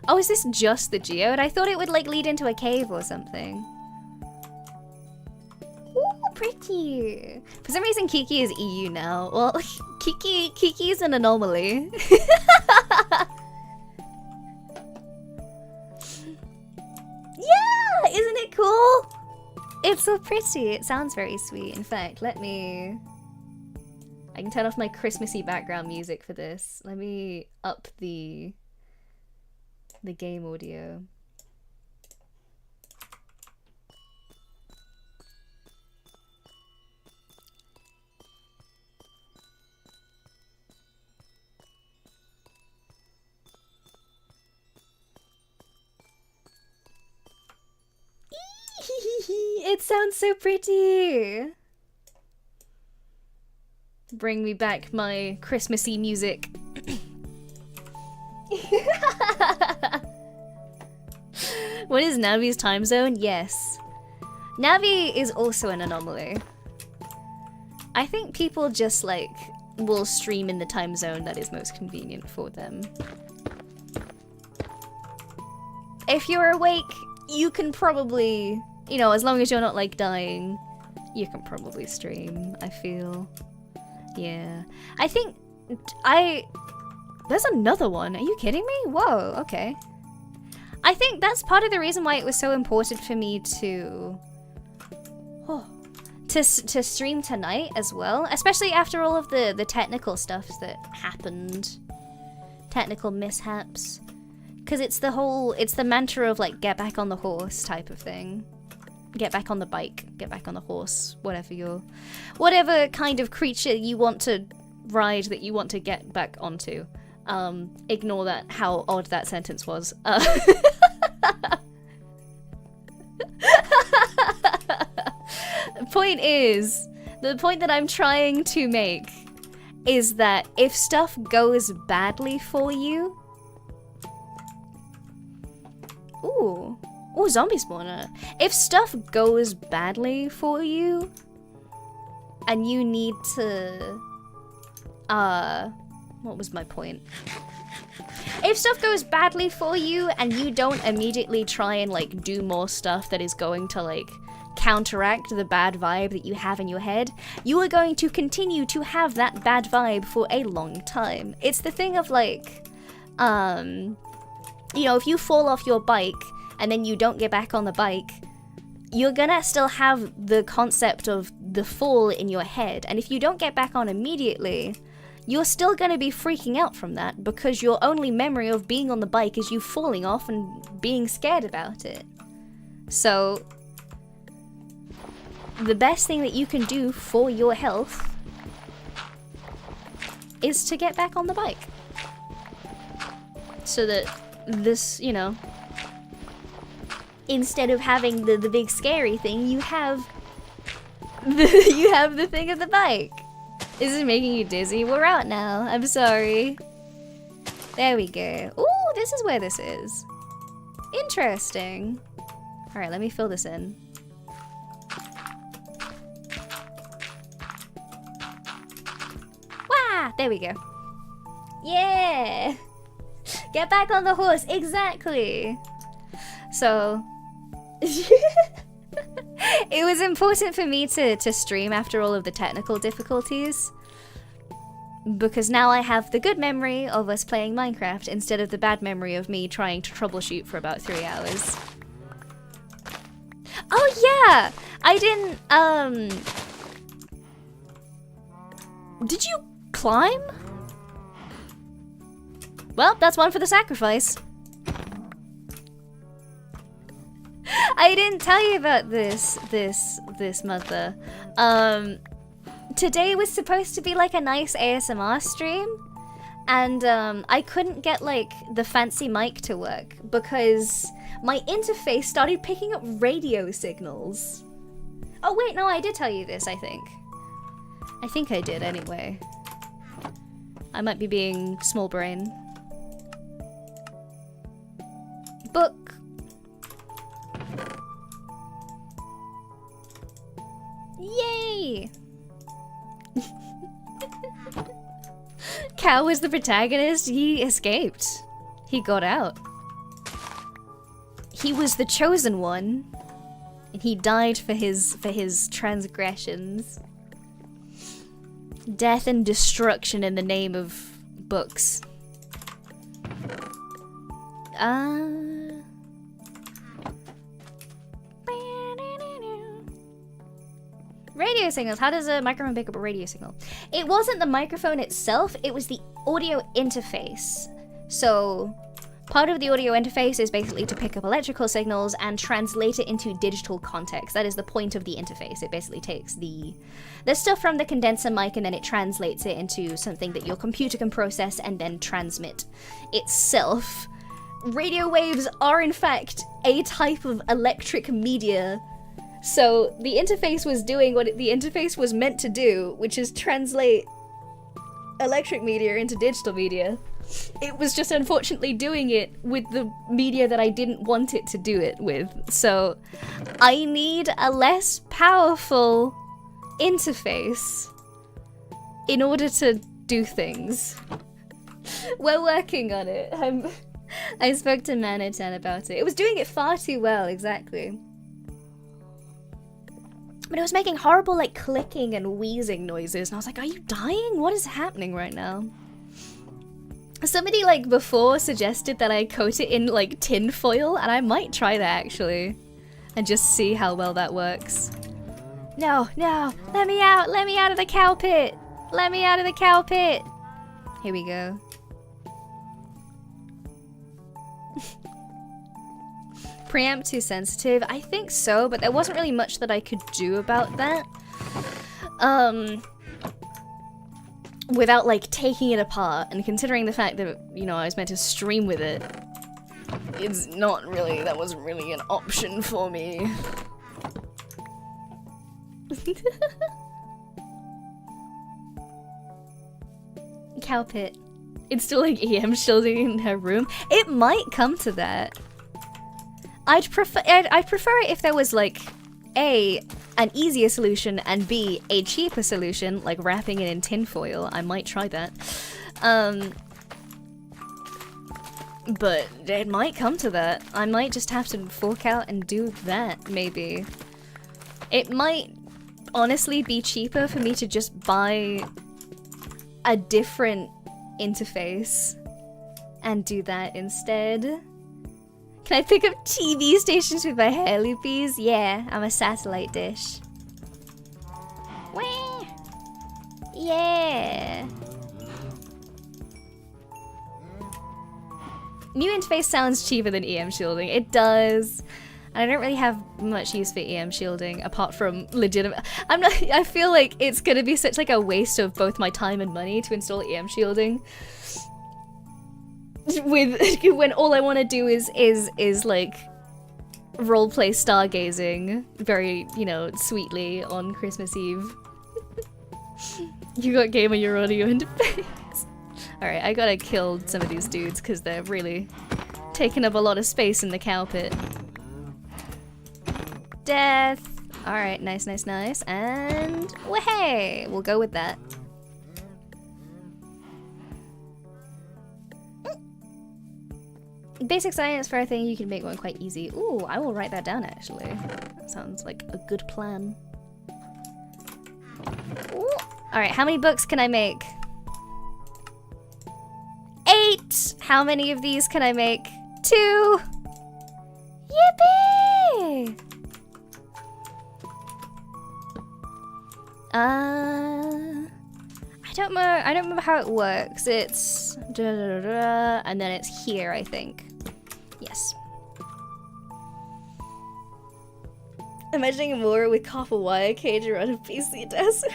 Oh, is this just the geode? I thought it would like lead into a cave or something. Ooh, pretty. For some reason Kiki is EU now. Well, Kiki is an anomaly. Yeah, isn't it cool? It's so pretty. It sounds very sweet. In fact, I can turn off my Christmassy background music for this. Let me up the game audio. It sounds so pretty. Bring me back my Christmassy music. What is Navi's time zone? Yes. Navi is also an anomaly. I think people just like will stream in the time zone that is most convenient for them. if you're awake, you can probably, you know, as long as you're not like dying, you can probably stream, I feel. Yeah. I think there's another one. Are you kidding me? Whoa, okay. I think that's part of the reason why it was so important for me to stream tonight as well, especially after all of the technical stuff that happened, technical mishaps, because it's the mantra of like get back on the horse type of thing, get back on the bike, get back on the horse, whatever kind of creature you want to ride that you want to get back onto. Ignore that, how odd that sentence was. The point that I'm trying to make is that if stuff goes badly for you... Ooh, zombie spawner. If stuff goes badly for you, and you need to... what was my point? If stuff goes badly for you and you don't immediately try and like do more stuff that is going to like counteract the bad vibe that you have in your head, you are going to continue to have that bad vibe for a long time. It's the thing of like, you know, if you fall off your bike and then you don't get back on the bike, you're gonna still have the concept of the fall in your head. And if you don't get back on immediately, you're still gonna be freaking out from that because your only memory of being on the bike is you falling off and being scared about it. So, the best thing that you can do for your health is to get back on the bike. So that this, you know, instead of having the big scary thing, you have the thing of the bike. Is it making you dizzy? We're out now. I'm sorry. There we go. Ooh, this is where this is. Interesting. Alright, let me fill this in. Wah! There we go. Yeah! Get back on the horse. Exactly. So... it was important for me to stream after all of the technical difficulties, because now I have the good memory of us playing Minecraft instead of the bad memory of me trying to troubleshoot for about 3 hours. Oh yeah! I didn't, did you climb? Well, that's one for the sacrifice. I didn't tell you about this mother. Today was supposed to be like a nice ASMR stream, and I couldn't get like the fancy mic to work because my interface started picking up radio signals. Oh wait, no, I did tell you this, I think. I think I did anyway. I might be being small brain. Book. Yay! Cal was the protagonist. He escaped. He got out. He was the chosen one, and he died for his transgressions. Death and destruction in the name of books. Radio signals. How does a microphone pick up a radio signal? It wasn't the microphone itself, it was the audio interface. So, part of the audio interface is basically to pick up electrical signals and translate it into digital context. That is the point of the interface. It basically takes the stuff from the condenser mic and then it translates it into something that your computer can process and then transmit itself. Radio waves are in fact a type of electric media. So the interface was doing what the interface was meant to do, which is translate electric media into digital media. It was just unfortunately doing it with the media that I didn't want it to do it with. So I need a less powerful interface in order to do things. We're working on it. I spoke to Manitan about it. It was doing it far too well, exactly. But it was making horrible, like, clicking and wheezing noises, and I was like, are you dying? What is happening right now? Somebody, like, before suggested that I coat it in, like, tin foil, and I might try that, actually. And just see how well that works. No, no, let me out of the cow pit! Let me out of the cow pit! Here we go. Preamp too sensitive? I think so, but there wasn't really much that I could do about that. Without, like, taking it apart, and considering the fact that, you know, I was meant to stream with it, it's not really, that wasn't really an option for me. Cow pit. Installing EM shielding in her room? It might come to that. I'd prefer it if there was, like, A, an easier solution, and B, a cheaper solution, like wrapping it in tinfoil. I might try that. But it might come to that. I might just have to fork out and do that, maybe. It might honestly be cheaper for me to just buy a different interface and do that instead. Can I pick up TV stations with my hair loopies? Yeah, I'm a satellite dish. Wah. Yeah. New interface sounds cheaper than EM shielding. It does. And I don't really have much use for EM shielding apart from legitimate. I feel like it's gonna be such like a waste of both my time and money to install EM shielding. When all I want to do is like roleplay stargazing very, you know, sweetly on Christmas Eve. You got gamer your audio interface. Alright, I gotta kill some of these dudes because they're really taking up a lot of space in the cow pit. Death! Alright, nice, nice, nice. And hey, we'll go with that. Basic science for a thing, you can make one quite easy. Ooh, I will write that down actually. That sounds like a good plan. Alright, how many books can I make? 8! How many of these can I make? 2! Yippee! I don't remember how it works. It's and then it's here, I think. Yes. Imagining Amora with copper wire cage around a PC desk.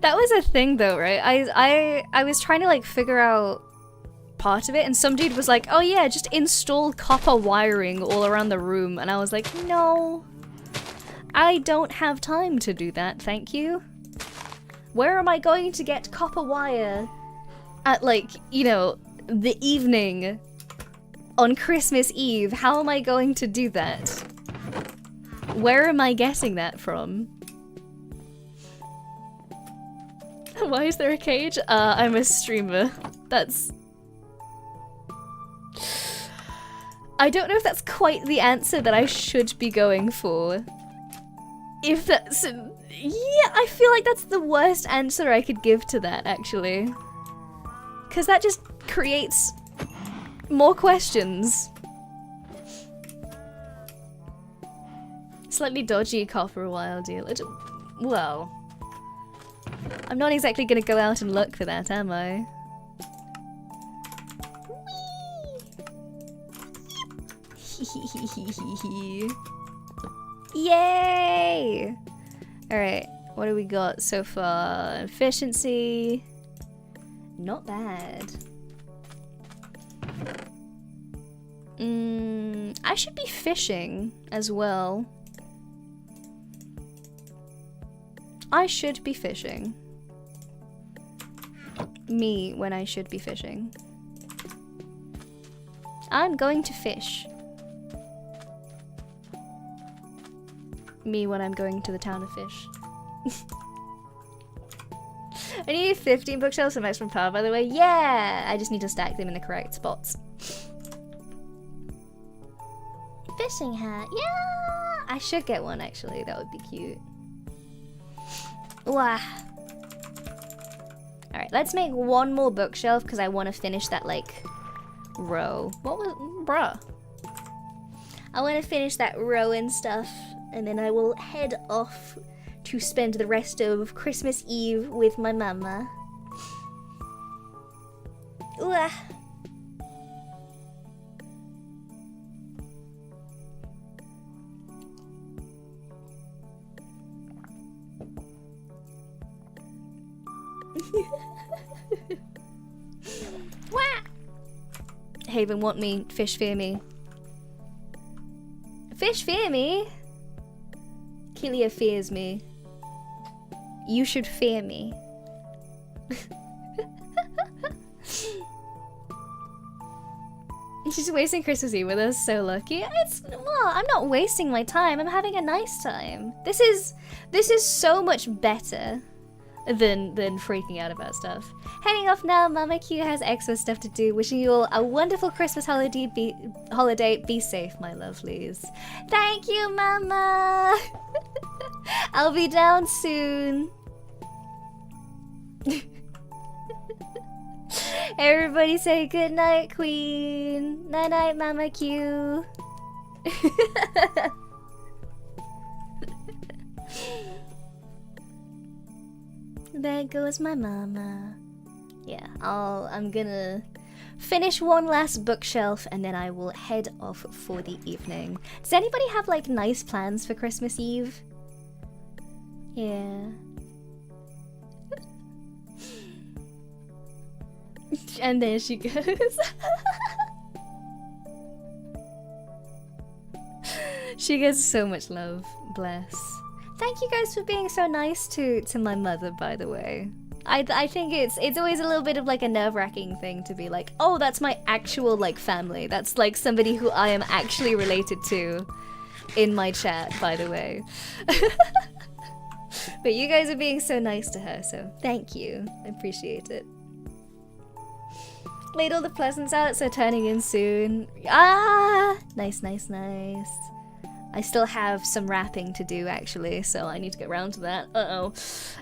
That was a thing though, right? I was trying to like figure out part of it, and some dude was like, oh yeah, just install copper wiring all around the room, and I was like, no. I don't have time to do that, thank you. Where am I going to get copper wire at, like, you know, the evening on Christmas Eve? How am I going to do that? Where am I getting that from? Why is there a cage? I'm a streamer. That's... I don't know if that's quite the answer that I should be going for. If that's... Yeah, I feel like that's the worst answer I could give to that, actually. Because that just creates more questions. Slightly dodgy copper wire deal. Well, I'm not exactly gonna go out and look for that, am I? Yay! Alright, what do we got so far? Efficiency. Not bad. I should be fishing as well. I should be fishing. Me when I should be fishing. I'm going to fish. Me when I'm going to the town to fish. I need 15 bookshelves for maximum power, by the way. Yeah! I just need to stack them in the correct spots. Fishing hat. Yeah! I should get one, actually. That would be cute. Wah. Alright, let's make one more bookshelf because I want to finish that, like, row. What was... bruh. I want to finish that row and stuff, and then I will head off to spend the rest of Christmas Eve with my mama. Ooh. Wah! Haven want me, fish fear me. Fish fear me? Killia fears me. You should fear me. She's wasting Christmas Eve with us, so lucky. Well, I'm not wasting my time, I'm having a nice time. This is so much better than freaking out about stuff. Heading off now, Mama Q has extra stuff to do. Wishing you all a wonderful Christmas holiday. Be safe, my lovelies. Thank you, Mama. I'll be down soon. Everybody say good night, Queen. Night night, Mama Q. There goes my mama. Yeah, I'm gonna finish one last bookshelf and then I will head off for the evening. Does anybody have like nice plans for Christmas Eve? Yeah. And there she goes. She gets so much love. Bless. Thank you guys for being so nice to my mother, by the way. I think it's always a little bit of like a nerve-wracking thing to be like, oh, that's my actual like family. That's like somebody who I am actually related to in my chat, by the way. But you guys are being so nice to her, so thank you. I appreciate it. Laid all the presents out, so turning in soon. Ah! Nice, nice, nice. I still have some wrapping to do, actually, so I need to get around to that. Uh-oh.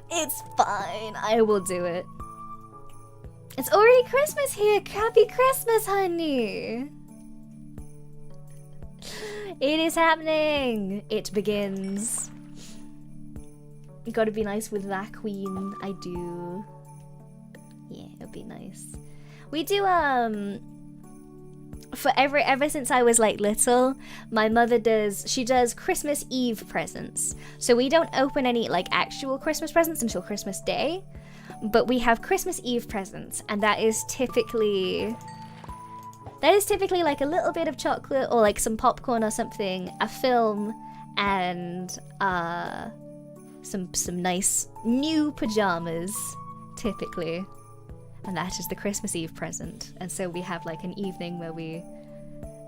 It's fine. I will do it. It's already Christmas here. Happy Christmas, honey. It is happening. It begins. You gotta be nice with that queen. I do. Yeah, it'll be nice. We do, ever since I was like little, my mother does Christmas Eve presents. So we don't open any like actual Christmas presents until Christmas Day, but we have Christmas Eve presents, and that is typically like a little bit of chocolate or like some popcorn or something, a film, and some nice new pajamas, typically. And that is the Christmas Eve present. And so we have like an evening where we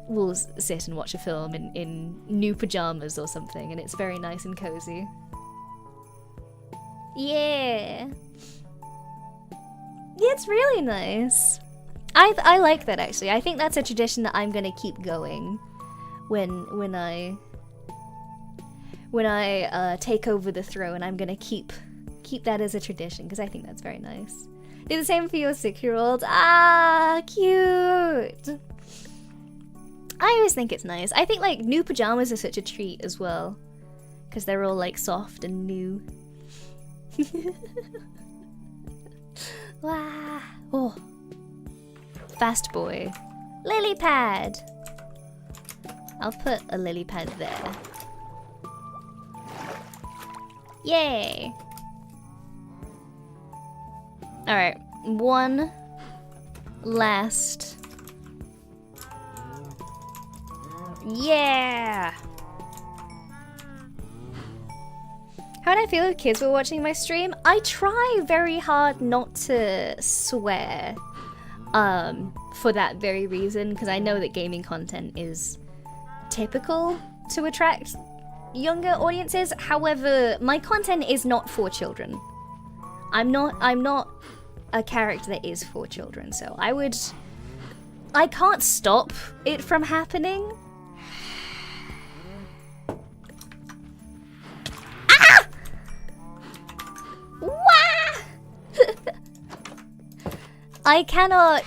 will sit and watch a film in new pajamas or something, and it's very nice and cozy. Yeah. Yeah, it's really nice. I like that, actually. I think that's a tradition that I'm gonna keep going when I take over the throne. I'm gonna keep that as a tradition because I think that's very nice. Do the same for your 6-year-old. Ah, cute. I always think it's nice. I think like new pajamas are such a treat as well, because they're all like soft and new. Wow. Oh. Fast boy. Lily pad. I'll put a lily pad there. Yay. Alright, one last. Yeah! How would I feel if kids were watching my stream? I try very hard not to swear for that very reason, because I know that gaming content is typical to attract younger audiences. However, my content is not for children. I'm not a character that is for children, so I can't stop it from happening. Ah! Wah! I cannot.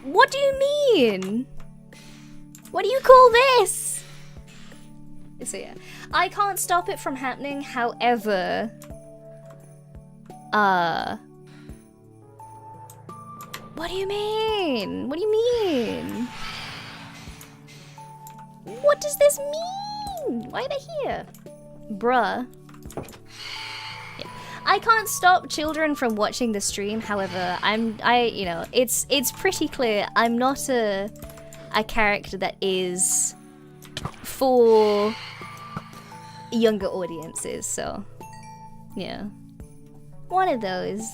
What do you mean? What do you call this? So yeah, I can't stop it from happening. However, what do you mean? What do you mean? What does this mean? Why are they here? Bruh. Yeah. I can't stop children from watching the stream. However, you know, it's pretty clear I'm not a character that is for younger audiences, so yeah. One of those.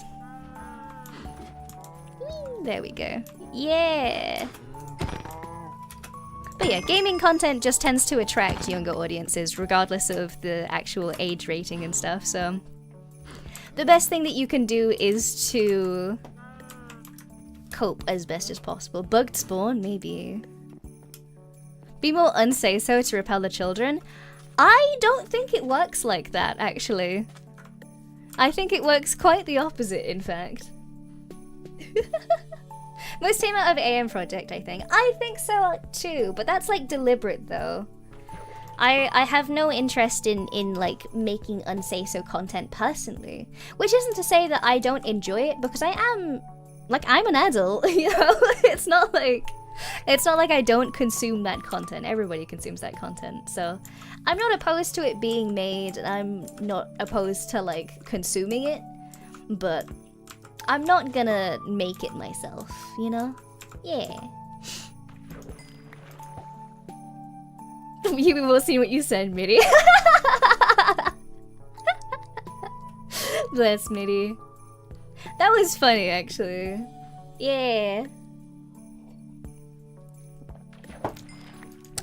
There we go. Yeah. But yeah, gaming content just tends to attract younger audiences regardless of the actual age rating and stuff, so the best thing that you can do is to cope as best as possible. Bugged spawn, maybe. Be more unsay-so to repel the children. I don't think it works like that, actually. I think it works quite the opposite, in fact. Most came out of AM Project, I think. I think so too, but that's like deliberate though. I have no interest in like making unsay-so content personally, which isn't to say that I don't enjoy it, because I am, like, I'm an adult, you know? It's not like I don't consume that content. Everybody consumes that content, so I'm not opposed to it being made, and I'm not opposed to like consuming it, but I'm not gonna make it myself, you know? Yeah. You will see what you said, Mitty. Bless Mitty. That was funny, actually. Yeah.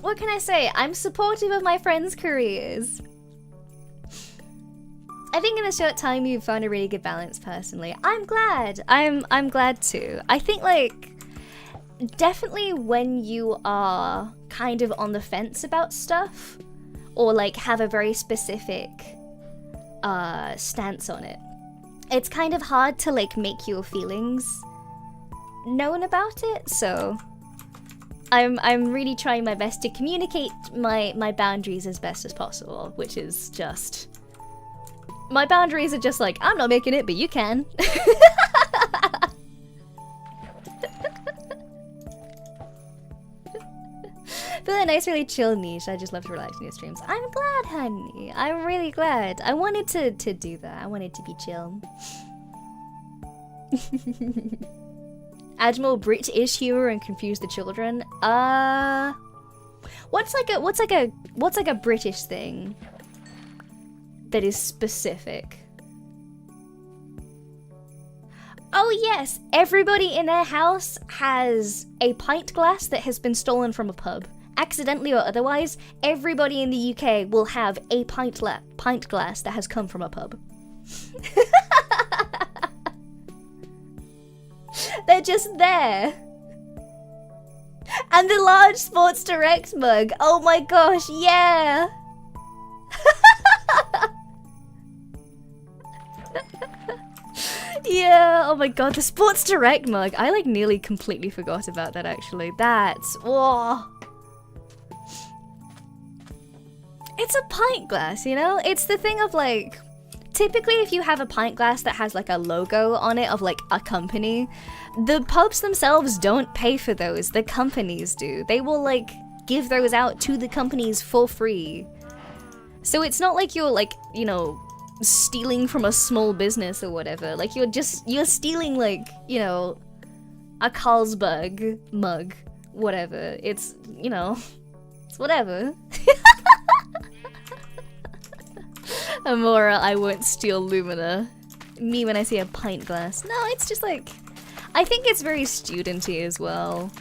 What can I say? I'm supportive of my friends' careers. I think in a short time you've found a really good balance personally. I'm glad. I'm glad too. I think like definitely when you are kind of on the fence about stuff, or like have a very specific stance on it, it's kind of hard to like make your feelings known about it. So I'm really trying my best to communicate my boundaries as best as possible, which is just, my boundaries are just like, I'm not making it, but you can. Feel a nice, really chill niche. I just love to relax in your streams. I'm glad, honey. I'm really glad. I wanted to do that. I wanted to be chill. Admiral British humor and confuse the children. What's like a British thing that is specific? Oh yes, everybody in their house has a pint glass that has been stolen from a pub. Accidentally or otherwise, everybody in the UK will have a pint glass that has come from a pub. They're just there. And the large Sports Direct mug. Oh my gosh, yeah. Yeah, oh my god, the Sports Direct mug. I like nearly completely forgot about that actually. That's, whoa. It's a pint glass, you know? It's the thing of like, typically if you have a pint glass that has like a logo on it of like a company, the pubs themselves don't pay for those, the companies do. They will like give those out to the companies for free. So it's not like you're like, you know, stealing from a small business or whatever. Like you're stealing like, you know, a Carlsberg mug, whatever. It's, you know, it's whatever. Amora, I won't steal Lumina. Me when I see a pint glass. No, it's just like, I think it's very studenty as well.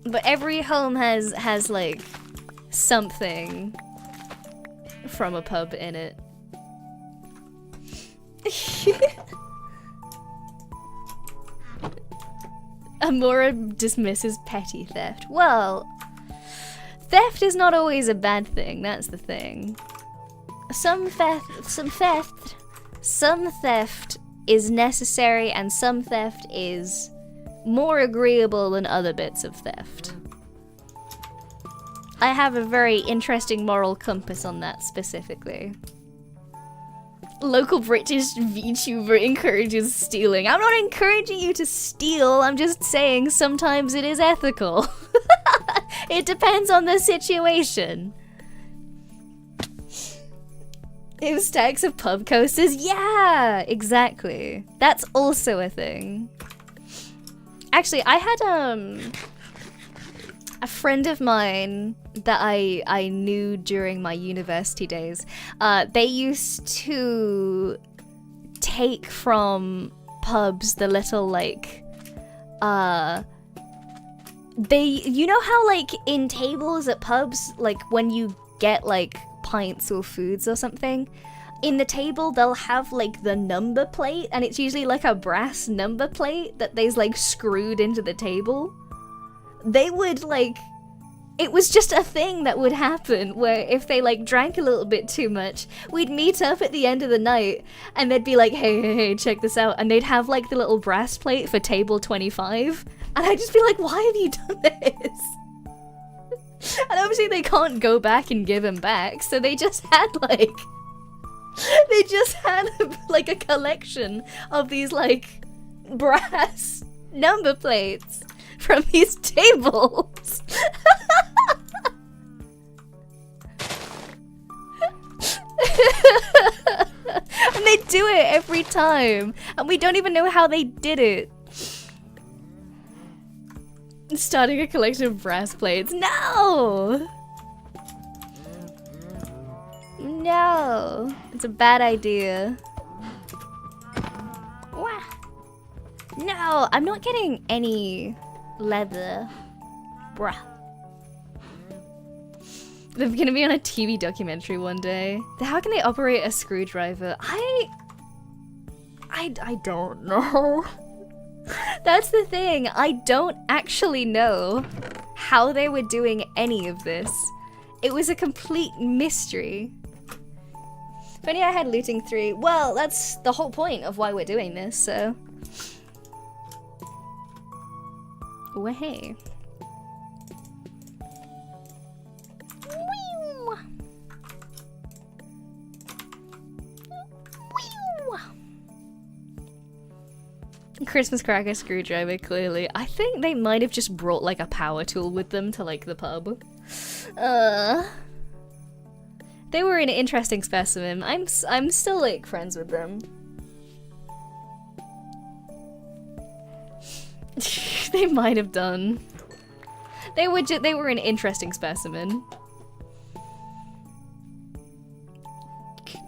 But every home has like something from a pub in it. Amora dismisses petty theft. Well, theft is not always a bad thing, that's the thing. Some theft is necessary and some theft is more agreeable than other bits of theft. I have a very interesting moral compass on that specifically. Local British VTuber encourages stealing. I'm not encouraging you to steal, I'm just saying sometimes it is ethical. It depends on the situation. Ew, stacks of pub coasters? Yeah, exactly. That's also a thing. Actually, I had a friend of mine that I knew during my university days. They used to take from pubs the little like you know how like in tables at pubs, like when you get like pints or foods or something, in the table they'll have like the number plate, and it's usually like a brass number plate that they's like screwed into the table. They would like, it was just a thing that would happen where if they like drank a little bit too much, we'd meet up at the end of the night and they'd be like, hey, check this out, and they'd have like the little brass plate for table 25, and I'd just be like, why have you done this? And obviously they can't go back and give him back, so they just had like, like a collection of these like brass number plates from these tables. And they do it every time, and we don't even know how they did it. Starting a collection of brass plates. No! No! It's a bad idea. Wah. No, I'm not getting any leather. Bruh. They're gonna be on a TV documentary one day. How can they operate a screwdriver? I don't know. That's the thing, I don't actually know how they were doing any of this. It was a complete mystery. If only I had looting 3. Well, that's the whole point of why we're doing this, so. Well, hey. Christmas cracker screwdriver, clearly. I think they might have just brought like a power tool with them to like the pub. They were an interesting specimen. I'm still like friends with them. They might have done. They were an interesting specimen.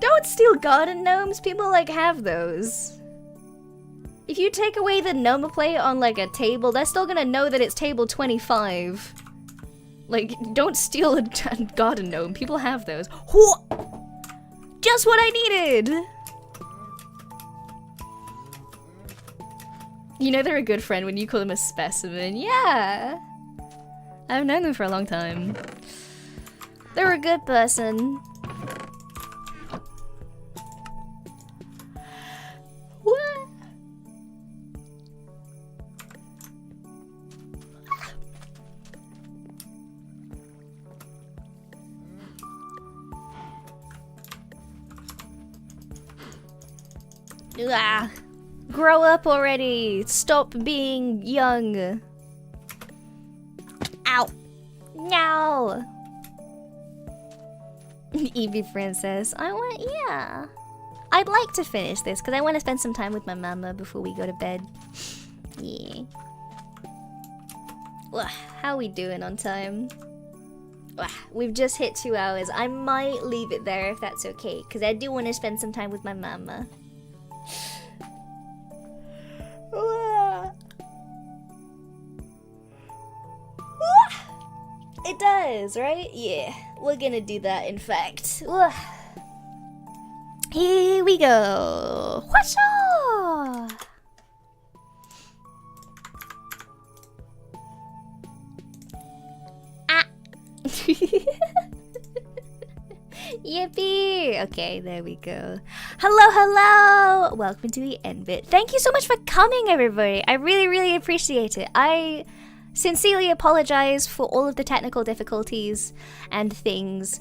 Don't steal garden gnomes. People like have those. If you take away the number plate on like a table, they're still gonna know that it's table 25. Like, don't steal a garden gnome. People have those. Just what I needed! You know they're a good friend when you call them a specimen. Yeah! I've known them for a long time. They're a good person. What? Ah, grow up already. Stop being young. Ow. No. Evie Princess. Yeah. I'd like to finish this because I want to spend some time with my mama before we go to bed. Yeah. Ugh, how are we doing on time? Ugh, we've just hit 2 hours. I might leave it there if that's okay because I do want to spend some time with my mama. It does, right? Yeah, we're gonna do that, in fact. Here we go. Whatcha? Ah. Yippee! Okay, there we go. Hello, hello! Welcome to the end bit. Thank you so much for coming, everybody. I really, really appreciate it. I sincerely apologize for all of the technical difficulties and things.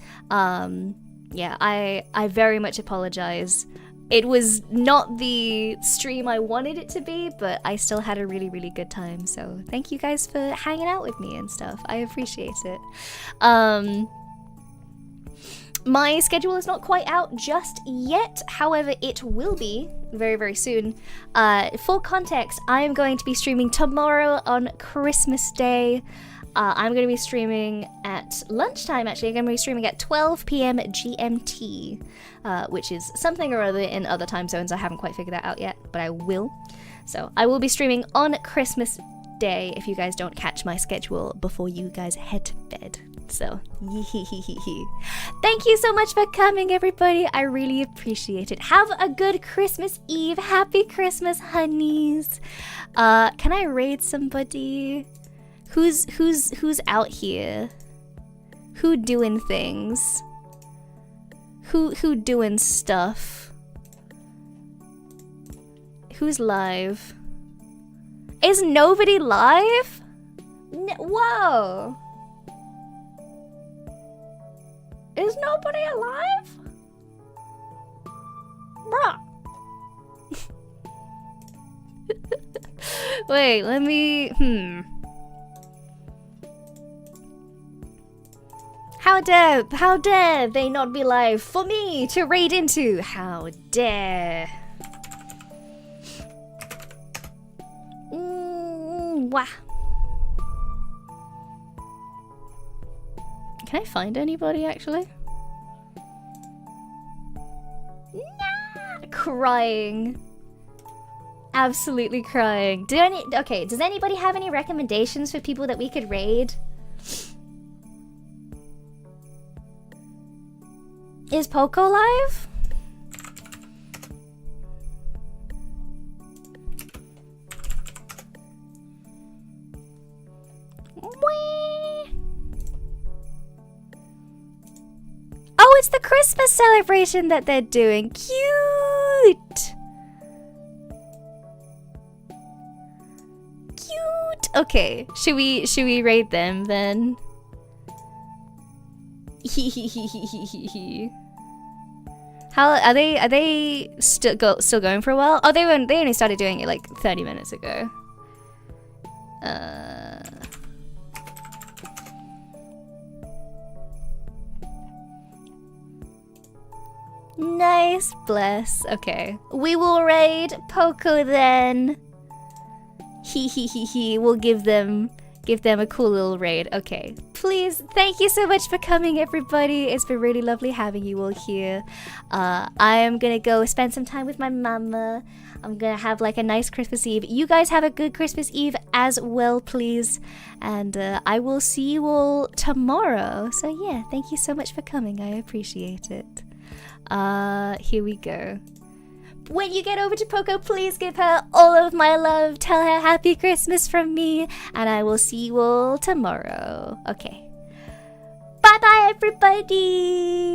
Yeah, I very much apologize. It was not the stream I wanted it to be, but I still had a really, really good time. So thank you guys for hanging out with me and stuff. I appreciate it. My schedule is not quite out just yet, however, it will be very, very soon. For context, I am going to be streaming tomorrow on Christmas Day. I'm going to be streaming at lunchtime, actually. I'm going to be streaming at 12 p.m. GMT, which is something or other in other time zones. I haven't quite figured that out yet, but I will. So I will be streaming on Christmas Day if you guys don't catch my schedule before you guys head to bed. So, thank you so much for coming, everybody. I really appreciate it. Have a good Christmas Eve. Happy Christmas, honeys. Can I raid somebody? Who's out here? Who doing things? Who doing stuff? Who's live? Is nobody live? Whoa. Is nobody alive? Bruh. Wait, let me... How dare they not be live for me to raid into? How dare. Wah. Can I find anybody, actually? Nah! Crying. Absolutely crying. Okay, does anybody have any recommendations for people that we could raid? Is Poco live? Oh, it's the Christmas celebration that they're doing. Cute. Cute. Okay, should we raid them then? How are they still going for a while? Oh, they only started doing it like 30 minutes ago. Nice, bless. Okay, we will raid Poco then. We'll give them a cool little raid. Okay, please, thank you so much for coming, everybody. It's been really lovely having you all here. I am gonna go spend some time with my mama. I'm gonna have like a nice Christmas Eve. You guys have a good Christmas Eve as well, please. And I will see you all tomorrow. So yeah, thank you so much for coming. I appreciate it. Here we go. When you get over to Poco, please give her all of my love. Tell her Happy Christmas from me, and I will see you all tomorrow. Okay. Bye-bye, everybody!